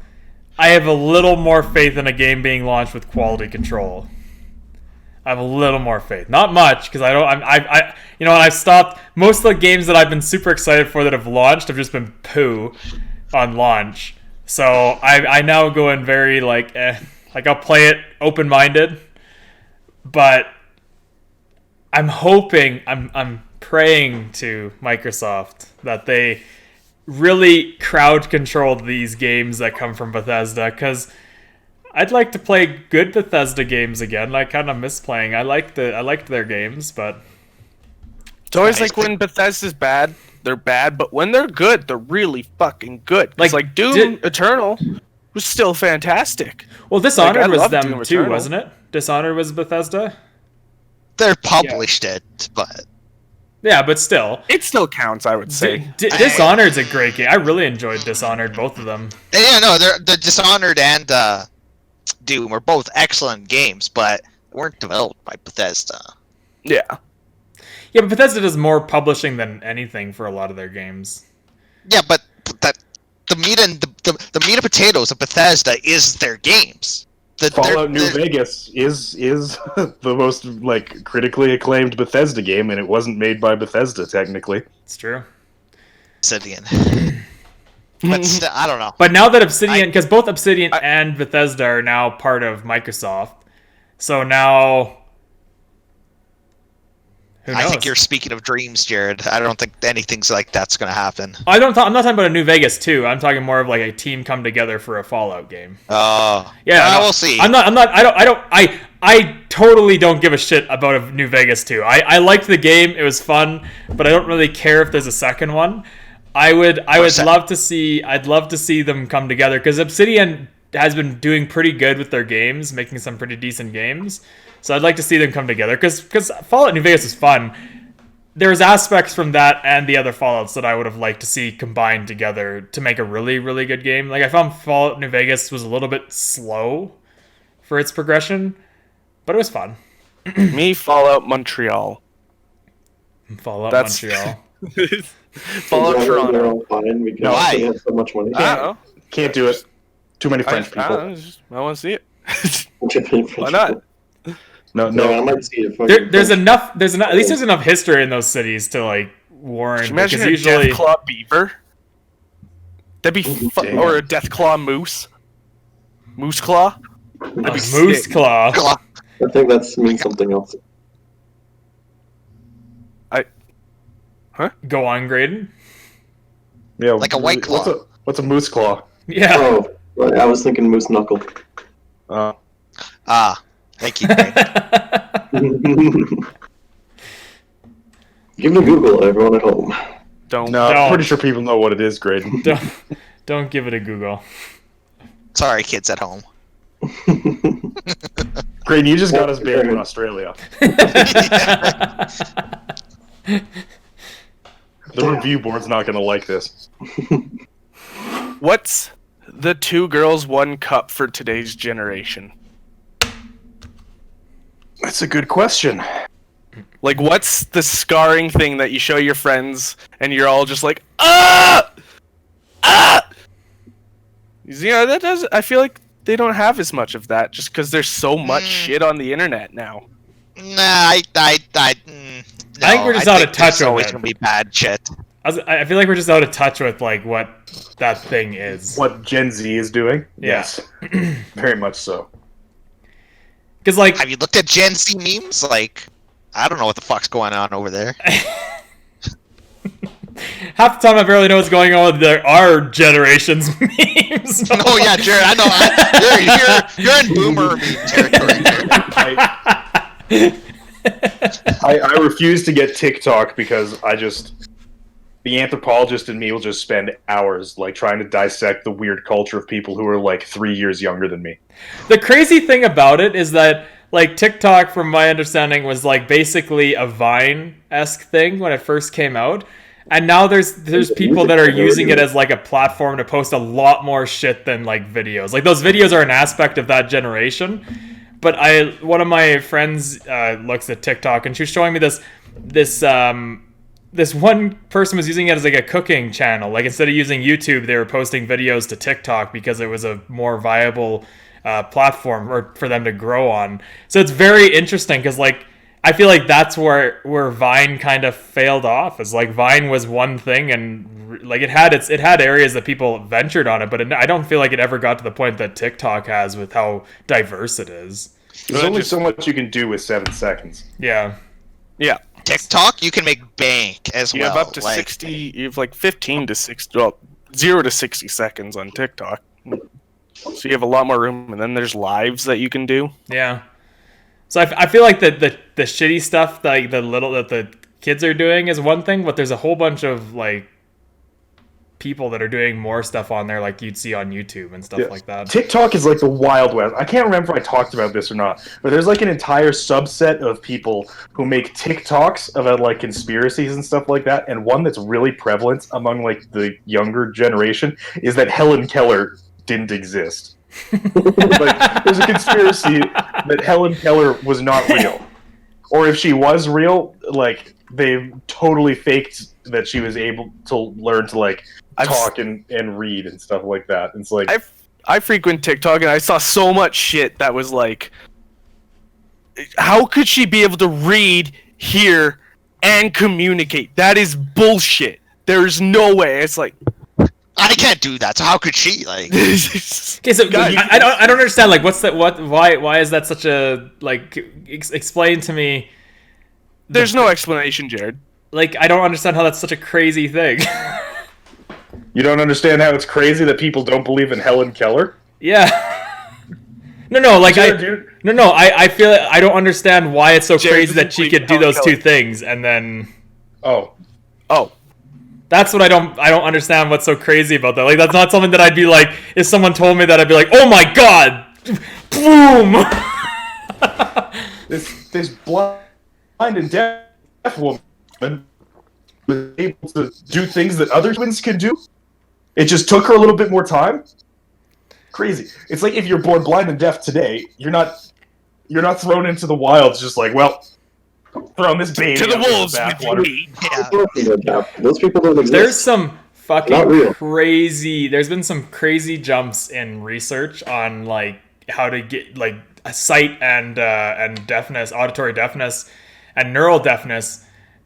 I have a little more faith in a game being launched with quality control. I have a little more faith, not much, because I've stopped. Most of the games that I've been super excited for that have launched have just been poo on launch. So I now go in very like I'll play it open-minded, but I'm hoping, I'm praying to Microsoft that they really crowd control these games that come from Bethesda, because I'd like to play good Bethesda games again. I kind of miss playing. I liked their games, but It's always Nice. like when Bethesda's bad, they're bad, but when they're good, they're really fucking good. Like Doom Eternal was still fantastic. well, Dishonored I was love them Doom too, Eternal. wasn't it? Dishonored was Bethesda. They published it, but Yeah, but still, It still counts, I would say. Dishonored's a great game. I really enjoyed Dishonored, both of them. yeah, no, the Dishonored and Doom were both excellent games, but weren't developed by Bethesda. Yeah. Yeah, but Bethesda does more publishing than anything for a lot of their games. Yeah, but that the meat and the meat and potatoes of Bethesda is their games. Fallout New Vegas is the most like critically acclaimed Bethesda game, and it wasn't made by Bethesda technically. It's true. Obsidian. But still, I don't know. But now that Obsidian, because both Obsidian and Bethesda are now part of Microsoft, so now who knows? I think you're speaking of dreams, Jarrod. I don't think anything's like that's going to happen. I'm not talking about a New Vegas 2. I'm talking more of like a team come together for a Fallout game. Oh, Yeah, no, we'll see. I totally don't give a shit about a New Vegas 2. I liked the game. It was fun, but I don't really care if there's a second one. I'd love to see them come together, because Obsidian has been doing pretty good with their games, making some pretty decent games. So I'd like to see them come together, because Fallout New Vegas is fun. There's aspects from that and the other Fallouts that I would have liked to see combined together to make a really, really good game. Like, I found Fallout New Vegas was a little bit slow for its progression, but it was fun. Me, Fallout Montreal. Fallout That's- Montreal. Fallout They're Toronto. all fine because Why? they have so much money. I don't know. Can't do it. Too many French people. I want to see it. Why Why not? No, No, I no. might see it. fucking There's French. enough. At least there's enough history in those cities to like warrant. Imagine Because a usually, Deathclaw beaver. That'd be damn. or a Deathclaw moose. Moose claw. a That'd be moose sick. claw. I think that means something else. Go on, Grayden. Yeah, Like a white claw. What's a moose claw? Yeah. Oh, right, I was thinking moose knuckle. Thank you. Greg. Give me Google, everyone at home. Don't. No, No. I'm pretty sure people know what it is, Grayden. Don't give it a Google. Sorry, kids at home. Grayden, you just got us banned in Australia. The review board's not going to like this. What's the 2 girls 1 cup for today's generation? That's a good question. Like, what's the scarring thing that you show your friends and you're all just like, ah! Ah! Yeah, that does. I feel like they don't have as much of that just because there's so much shit on the internet now. Nah, I think we're just out of touch there's with always it. gonna be bad shit. I feel like we're just out of touch with like what that thing is. What Gen Z is doing? Yeah. Yes, very much so. Because like, Have you looked at Gen Z memes? Like, I don't know what the fuck's going on over there. half the time I barely know what's going on with our generation's memes. Oh yeah, Jarrod, I know. You're in boomer meme territory. I refuse to get TikTok because the anthropologist in me will just spend hours like trying to dissect the weird culture of people who are like 3 years younger than me. The crazy thing about it is that like TikTok, from my understanding, was like basically a Vine-esque thing when it first came out. And now there's people that are using it as like a platform to post a lot more shit than like videos. Like those videos are an aspect of that generation. But one of my friends looks at TikTok and she was showing me this one person was using it as like a cooking channel. Like instead of using YouTube, they were posting videos to TikTok because it was a more viable platform for them to grow on. So it's very interesting because like I feel like that's where Vine kind of failed off. Is like Vine was one thing and like it had areas that people ventured on it, but I don't feel like it ever got to the point that TikTok has with how diverse it is. There's only so much you can do with 7 seconds. Yeah. Yeah. TikTok, you can make bank as You well. have up to like, 60. You have like 15 to 60. Well, 0 to 60 seconds on TikTok. So you have a lot more room, and then there's lives that you can do. Yeah. So I feel like the shitty stuff that that the kids are doing is one thing, but there's a whole bunch of like people that are doing more stuff on there like you'd see on YouTube and stuff like that. TikTok is like the Wild West. I can't remember if I talked about this or not, but there's like an entire subset of people who make TikToks about like conspiracies and stuff like that, and one that's really prevalent among like the younger generation is that Helen Keller didn't exist. Like, there's a conspiracy that Helen Keller was not real, or if she was real, like they totally faked that she was able to learn to like talk and read and stuff like that. It's like I frequent TikTok and I saw so much shit that was like, how could she be able to read, hear, and communicate? That is bullshit. There's no way. It's like, I can't do that. So how could she? Like, Okay, so Guys, I don't understand. Like, what's that? Why is that such a like? Explain to me. there's no explanation, Jarrod. Like, I don't understand how that's such a crazy thing. you don't understand how it's crazy that people don't believe in Helen Keller. Yeah. No, like I feel I don't understand why it's so Jarrod crazy that doesn't she believe could do in those Helen two things and then. Oh, That's what I don't understand. What's so crazy about that? Like, that's not something that I'd be like. If someone told me that, I'd be like, oh my god, boom. this blind and deaf woman was able to do things that other humans can do. It just took her a little bit more time. Crazy. It's like if you're born blind and deaf today, you're not thrown into the wilds just like, well, throwing this baby To the out in wolves bathwater. with me. Those people don't exist. There's some Not fucking real. crazy. There's been some crazy jumps in research on like how to get like a sight and deafness, auditory deafness, and neural deafness.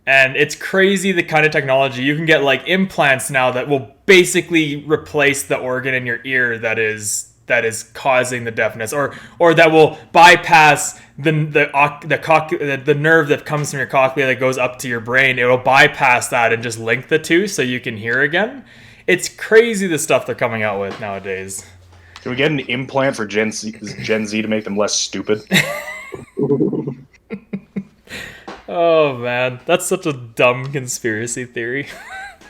And it's crazy the kind of technology you can get, like implants now that will basically replace the organ in your ear that is causing the deafness, or that will bypass the nerve that comes from your cochlea that goes up to your brain. It will bypass that and just link the two so you can hear again. It's crazy the stuff they're coming out with nowadays. Can we get an implant for Gen Z to make them less stupid? Oh man, that's such a dumb conspiracy theory.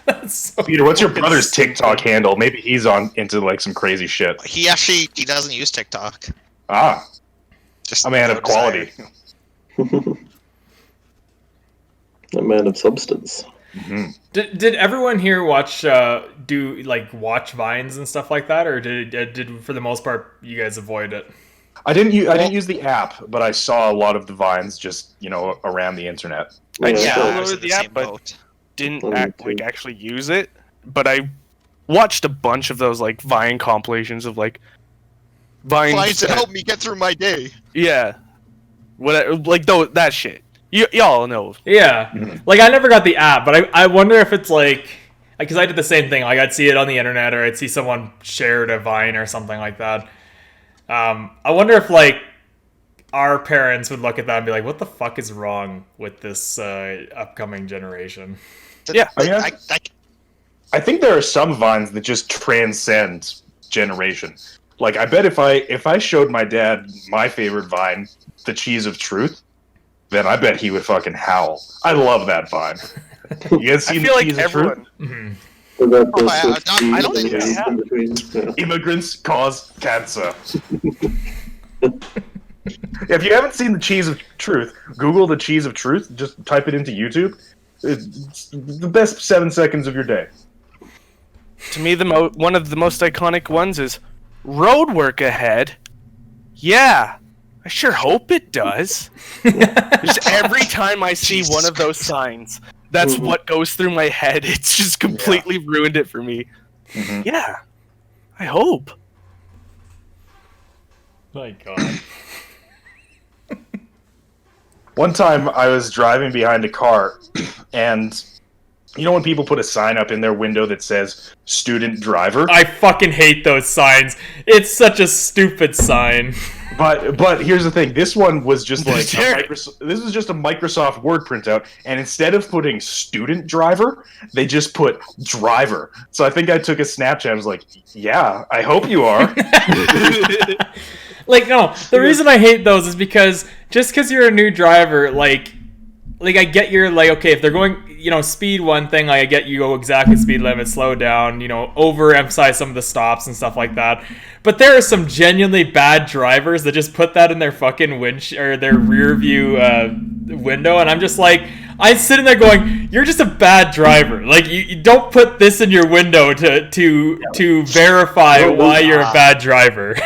That's so Peter, what's your fucking brother's stupid. TikTok handle? Maybe he's into like some crazy shit. he doesn't use TikTok. Ah, Just a man no of quality. desire. A man of substance. Did everyone here watch Vines and stuff like that, or did for the most part you guys avoid it? I didn't use the app, but I saw a lot of the Vines just around the internet. I Yeah, just Yeah, I was downloaded in the the app, same but boat. didn't Me too. actually use it. But I watched a bunch of those like Vine compilations of like Vine. Vines to help me get through my day. Yeah, what like though that shit. Y'all know. Yeah. Like, I never got the app, but I wonder if it's like, because I did the same thing. Like, I'd see it on the internet, or I'd see someone shared a Vine or something like that. I wonder if, like, our parents would look at that and be like, what the fuck is wrong with this upcoming generation? Yeah. I mean, I think there are some Vines that just transcend generation. Like, I bet if I showed my dad my favorite Vine, The Cheese of Truth, then I bet he would fucking howl. I love that Vine. You guys seen I feel The like Cheese everyone. of Truth? I don't think I have. Yeah. Immigrants cause cancer. If you haven't seen The Cheese of Truth, Google The Cheese of Truth. Just type it into YouTube. It's the best 7 seconds of your day. To me, one of the most iconic ones is road work ahead. Yeah, I sure hope it does. Just every time I see one of those signs, that's what goes through my head. It's just completely ruined it for me. Mm-hmm. Yeah, I hope. My God. One time I was driving behind a car, and you know when people put a sign up in their window that says student driver? I fucking hate those signs. It's such a stupid sign. But here's the thing. This one was just like Jarrod. this was just a Microsoft Word printout, and instead of putting student driver, they just put driver. So I think I took a Snapchat. I was like, "Yeah, I hope you are." Like, no, the reason I hate those is because just because you're a new driver, like I get you're like, okay, if they're going, speed one thing, like I get you go exactly speed limit, slow down, overemphasize some of the stops and stuff like that. But there are some genuinely bad drivers that just put that in their fucking or their rear view window, and I'm just like, I'm sitting there going, you're just a bad driver. Like, you don't put this in your window to verify why you're a bad driver.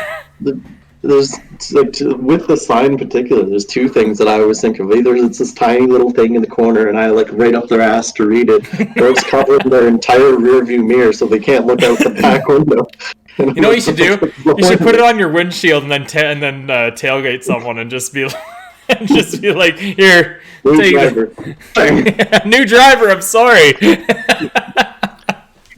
There's like with the sign in particular, there's two things that I always think of. Either it's this tiny little thing in the corner and I like right up their ass to read it, or it's covering their entire rear view mirror so they can't look out the back window. You know what you should do? You should put it on your windshield and then tailgate someone and just be like, here, New take driver. new driver. I'm sorry.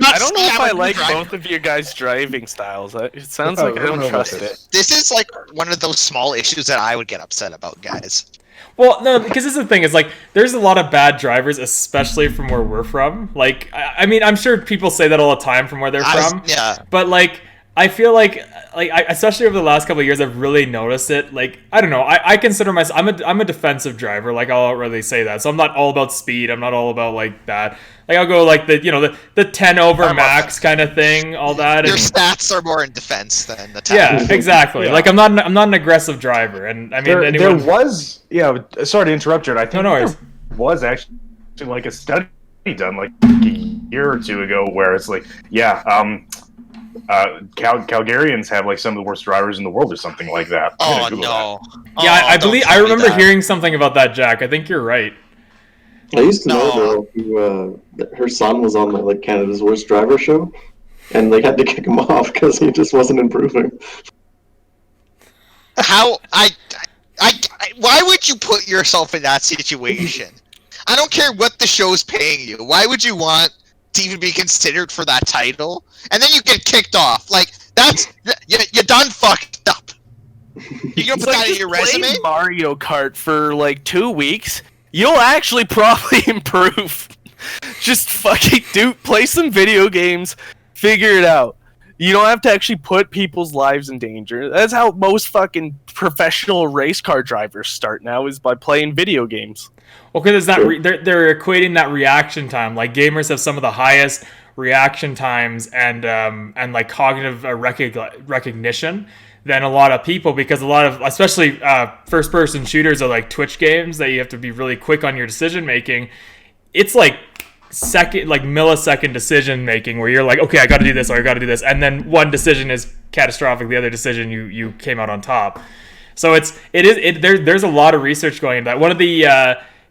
I don't know if I like both of your guys' driving styles. It sounds like I don't trust it. This is like one of those small issues that I would get upset about, guys. Well, no, because this is the thing. Is like, there's a lot of bad drivers, especially from where we're from. Like, I mean, I'm sure people say that all the time from where they're from. Yeah. But like, I feel like especially over the last couple of years, I've really noticed it. Like, I don't know. I consider myself, I'm a defensive driver. Like, I'll really say that. So I'm not all about speed. I'm not all about like that. Like, I'll go like the 10 over max kind of thing, all that. Your And, stats are more in defense than the 10. yeah, exactly. Yeah. Like, I'm not an aggressive driver. And I mean, there was, sorry to interrupt you. I think No worries. there was actually like a study done like a year or two ago where it's like, Calgarians have like some of the worst drivers in the world or something like that. Oh no. Yeah, Oh, I don't believe tell I me remember that. hearing something about that, Jack. I think you're right. I used to know a No. girl who her son was on the like Canada's Worst Driver show, and they had to kick him off because he just wasn't improving. How why would you put yourself in that situation? I don't care what the show's paying you. Why would you want to even be considered for that title? And then you get kicked off. Like, that's you done fucked up. You gonna put that in your resume? Play Mario Kart for like 2 weeks. You'll actually probably improve. Just fucking play some video games, figure it out. You don't have to actually put people's lives in danger. That's how most fucking professional race car drivers start now, is by playing video games. Well, because they're equating that reaction time. Like, gamers have some of the highest reaction times and like cognitive recognition than a lot of people, because a lot of, especially first-person shooters, are like Twitch games that you have to be really quick on your decision making. It's like millisecond decision making where you're like, okay, I got to do this or I got to do this, and then one decision is catastrophic. The other decision you came out on top. So there's a lot of research going into that. One of the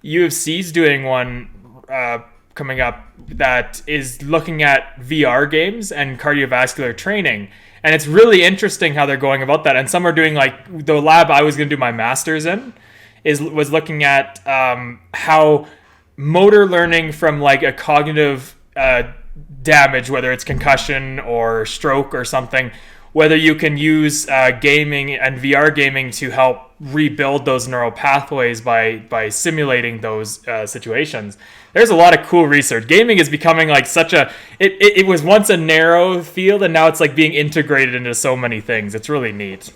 UFC's doing one coming up that is looking at VR games and cardiovascular training. And it's really interesting how they're going about that. And some are doing, like, the lab I was going to do my master's in was looking at how motor learning from, like, a cognitive damage, whether it's concussion or stroke or something, whether you can use gaming and VR gaming to help rebuild those neural pathways by simulating those situations. There's a lot of cool research. Gaming is becoming like such a... It was once a narrow field, and now it's like being integrated into so many things. It's really neat.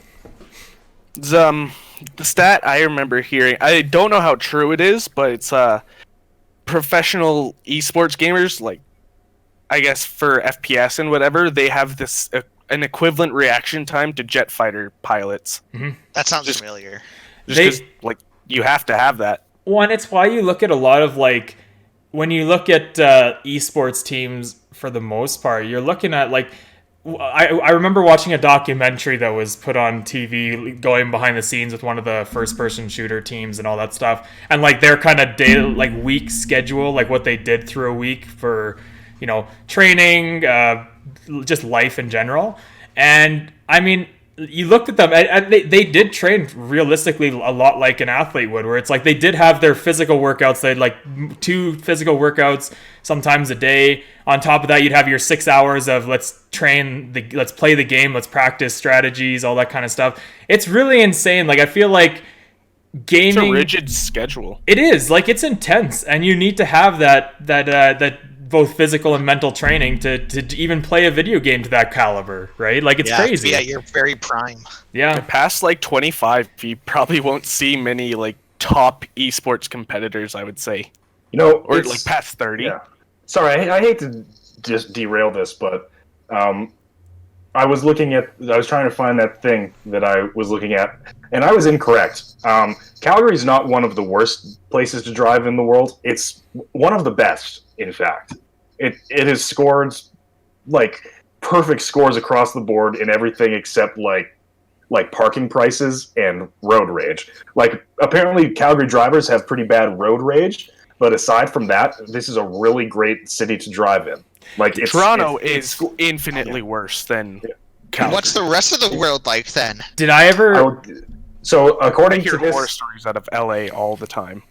The stat I remember hearing, I don't know how true it is, but it's professional esports gamers, like, I guess for FPS and whatever, they have this an equivalent reaction time to jet fighter pilots. Mm-hmm. That sounds familiar. Just 'cause, like, you have to have that. One, it's why you look at a lot of, like, when you look at esports teams, for the most part, you're looking at, like, I remember watching a documentary that was put on TV going behind the scenes with one of the first-person shooter teams and all that stuff, and, like, their kind of day, like, week schedule, like what they did through a week for, you know, training, just life in general. And I mean, you looked at them, and they did train realistically a lot like an athlete would, where it's like they did have their physical workouts. They had like 2 physical workouts sometimes a day. On top of that, you'd have your 6 hours of let's play the game, let's practice strategies, all that kind of stuff. It's really insane. Like, I feel like gaming... It's a rigid schedule. It is. Like, it's intense, and you need to have that both physical and mental training to even play a video game to that caliber, right? Like, it's crazy. Yeah, you're very prime. Yeah. Past, like, 25, you probably won't see many, like, top esports competitors, I would say. You know, or, like, past 30. Yeah. Sorry, I hate to just derail this, but I was trying to find that thing that I was looking at, and I was incorrect. Calgary's not one of the worst places to drive in the world. It's one of the best, in fact. It has scored, like, perfect scores across the board in everything except, like parking prices and road rage. Like, apparently Calgary drivers have pretty bad road rage, but aside from that, this is a really great city to drive in. Like, Toronto is infinitely worse than Calgary. What's the rest of the world like then? Did I ever... So, I according hear to this... horror stories out of LA all the time.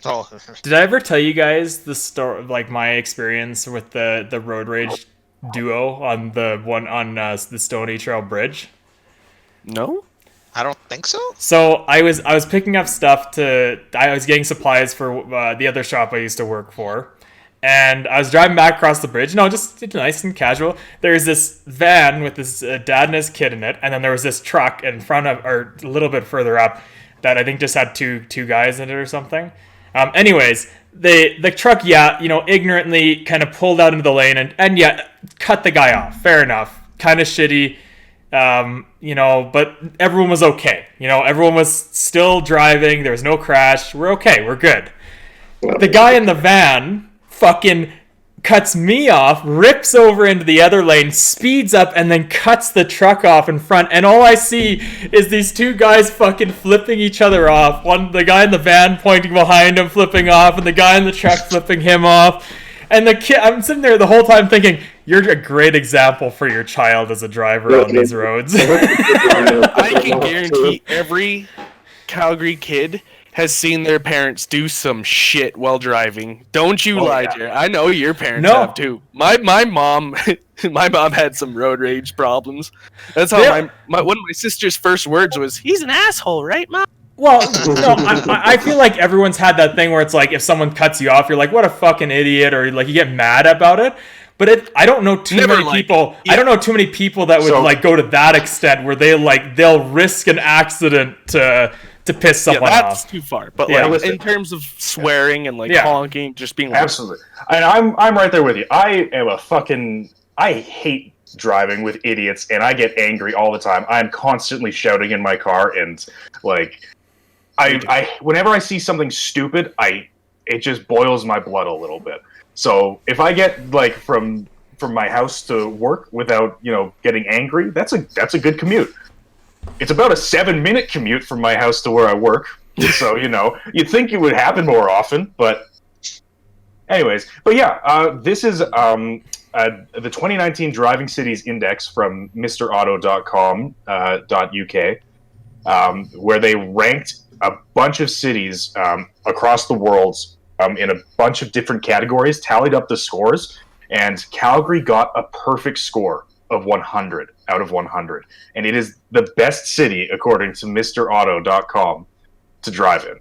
Oh, Did I ever tell you guys the story, like my experience with the road rage duo on the Stony Trail Bridge? No? I don't think so. So I was picking up stuff I was getting supplies for the other shop I used to work for, and I was driving back across the bridge. No, just nice and casual. There's this van with this dad and his kid in it, and then there was this truck in front of, or a little bit further up, that I think just had two guys in it or something. Anyways, the truck, ignorantly kind of pulled out into the lane and cut the guy off. Fair enough. Kind of shitty. But everyone was okay. Everyone was still driving. There was no crash. We're okay. We're good. The guy in the van fucking cuts me off, rips over into the other lane, speeds up, and then cuts the truck off in front. And all I see is these two guys fucking flipping each other off. The guy in the van pointing behind him, flipping off, and the guy in the truck flipping him off. And the kid, I'm sitting there the whole time thinking, you're a great example for your child as a driver on these roads. I can guarantee every Calgary kid has seen their parents do some shit while driving. Don't you lie, Jarrod. I know your parents have too. My mom had some road rage problems. That's how one of my sister's first words was, "He's an asshole, right, Mom?" Well, no, I feel like everyone's had that thing where it's like, if someone cuts you off, you're like, what a fucking idiot, or like you get mad about it. But I don't know too many people. Yeah. I don't know too many people that would like go to that extent where they'll risk an accident to piss someone off. That's too far. But like in terms of swearing and like honking, just being absolutely. And I'm right there with you. I hate driving with idiots, and I get angry all the time. I'm constantly shouting in my car, and like I whenever I see something stupid, it just boils my blood a little bit. So if I get like from my house to work without getting angry, that's a good commute. It's about a 7-minute commute from my house to where I work. So you'd think it would happen more often, but Anyways, but yeah, this is the 2019 Driving Cities Index from MrAuto.com.uk, where they ranked a bunch of cities across the world in a bunch of different categories, tallied up the scores, and Calgary got a perfect score of 100 out of 100. And it is the best city, according to MrAuto.com, to drive in.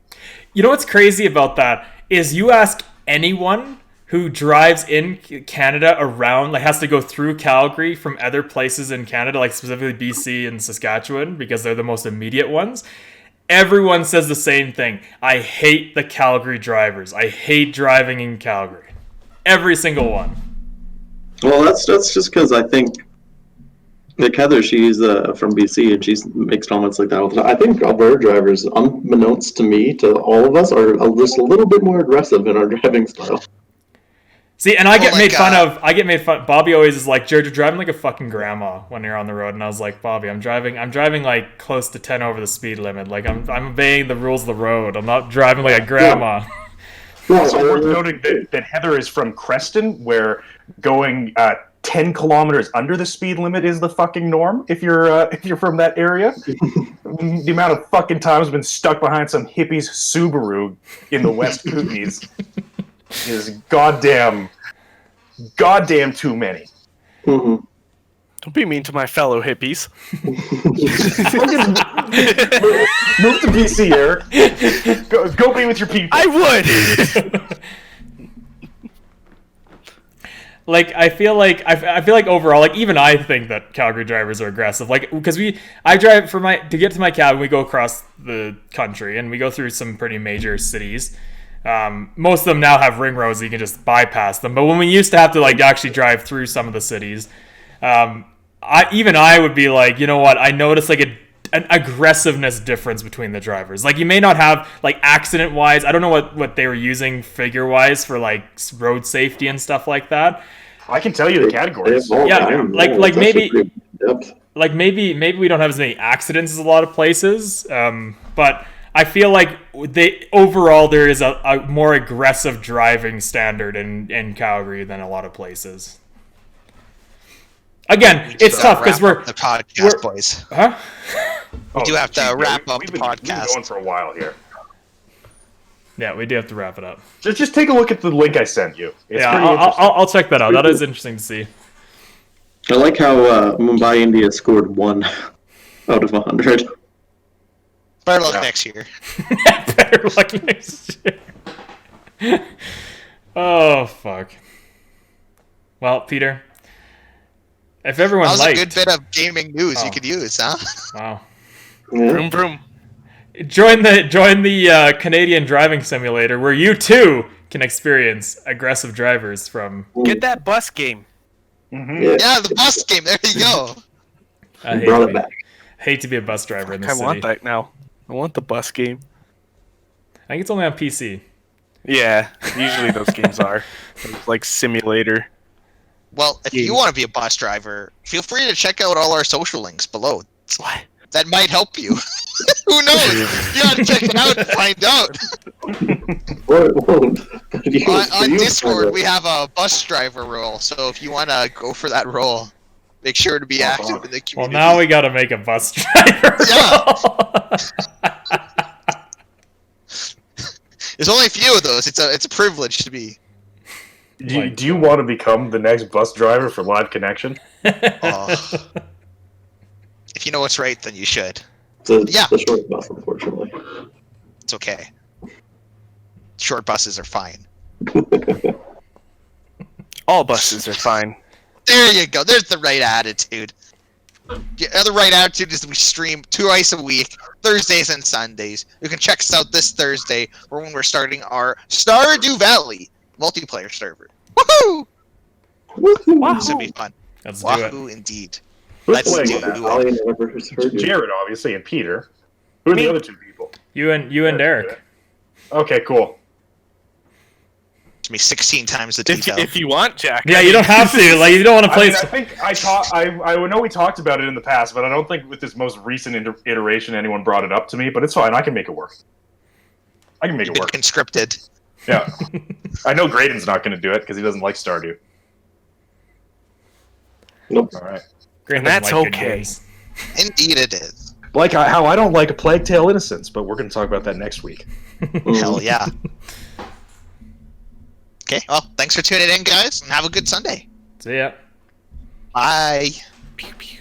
You know what's crazy about that is you ask anyone who drives in Canada around, like has to go through Calgary from other places in Canada, like specifically BC and Saskatchewan, because they're the most immediate ones. Everyone says the same thing. I hate the Calgary drivers. I hate driving in Calgary. Every single one. Well, that's just because I think like Heather, she's from BC, and she makes comments like that all the time. I think Alberta drivers, unbeknownst to me, to all of us, are just a little bit more aggressive in our driving style. See, and I get made fun of. Bobby always is like, Jared, you're driving like a fucking grandma when you're on the road. And I was like, Bobby, I'm driving like close to 10 over the speed limit. Like I'm obeying the rules of the road. I'm not driving like a grandma. Yeah. Also worth noting that Heather is from Creston, where going 10 kilometers under the speed limit is the fucking norm if you're from that area. The amount of fucking times I've been stuck behind some hippie's Subaru in the West Kootenays is goddamn too many. Mm-hmm. Don't be mean to my fellow hippies. Move to BC, Eric. Go be with your people. I would. Like I feel like overall, like even I think that Calgary drivers are aggressive. Like because I drive to get to my cabin, we go across the country and we go through some pretty major cities. Most of them now have ring roads, so you can just bypass them. But when we used to have to like actually drive through some of the cities, I would be like, you know what? I noticed like an aggressiveness difference between the drivers. Like you may not have like accident wise. I don't know what they were using figure wise for like road safety and stuff like that. I can tell you the categories. Yeah, maybe we don't have as many accidents as a lot of places. But I feel like there is a more aggressive driving standard in Calgary than a lot of places. Again, it's tough because we're the podcast, boys. Huh? We do have to wrap up the We've been podcast. going for a while here. Yeah, we do have to wrap it up. Just take a look at the link I sent you. It's Yeah, pretty interesting. I'll check that out. That is interesting to see. I like how Mumbai, India scored 1 out of 100. Better luck next year. Better luck next year. Oh fuck. Well, Peter, if everyone That was liked, a good bit of gaming news you could use, huh? wow. Yeah. Vroom vroom. Join the Canadian driving simulator where you too can experience aggressive drivers from. Get that bus game. Mhm. Yeah, the bus game. There you go. I Brought it back. hate to be a bus driver in this I city. want that now. I want the bus game. I think it's only on PC. Yeah, usually those games are. It's like simulator. Well, if you want to be a bus driver, feel free to check out all our social links below. What? That might help you. Who knows? You gotta check it out and find out. Or it won't. On Discord, we have a bus driver role, so if you want to go for that role, make sure to be active in the community. Well, now we got to make a bus driver. Yeah. There's only a few of those. It's a privilege to be. Do you want to become the next bus driver for Live Connection? Oh. If you know what's right, then you should. It's a short bus, unfortunately. It's okay. Short buses are fine. All buses are fine. There you go. There's the right attitude. The other right attitude is we stream twice a week, Thursdays and Sundays. You can check us out this Thursday when we're starting our Stardew Valley multiplayer server. Woohoo! This would be fun. Let's do Wahoo indeed. Who's Let's playing do that? it. I never heard you. Jared, obviously, and Peter. Who are the other two people? You and Erik. Okay, cool. To me 16 times the detail. If you want, Jack. Yeah, you don't have to. Like, you don't want to play. I think I know we talked about it in the past, but I don't think with this most recent iteration anyone brought it up to me. But it's fine. I can make it work. I can make You've it been work. conscripted. Yeah. I know Grayden's not going to do it because he doesn't like Stardew. Nope. All right. Great, And that's like good okay. games. Indeed, it is. Like how I don't like A Plague Tale: Innocence, but we're going to talk about that next week. Hell yeah. Okay, well, thanks for tuning in, guys, and have a good Sunday. So yeah. Bye. Pew, pew.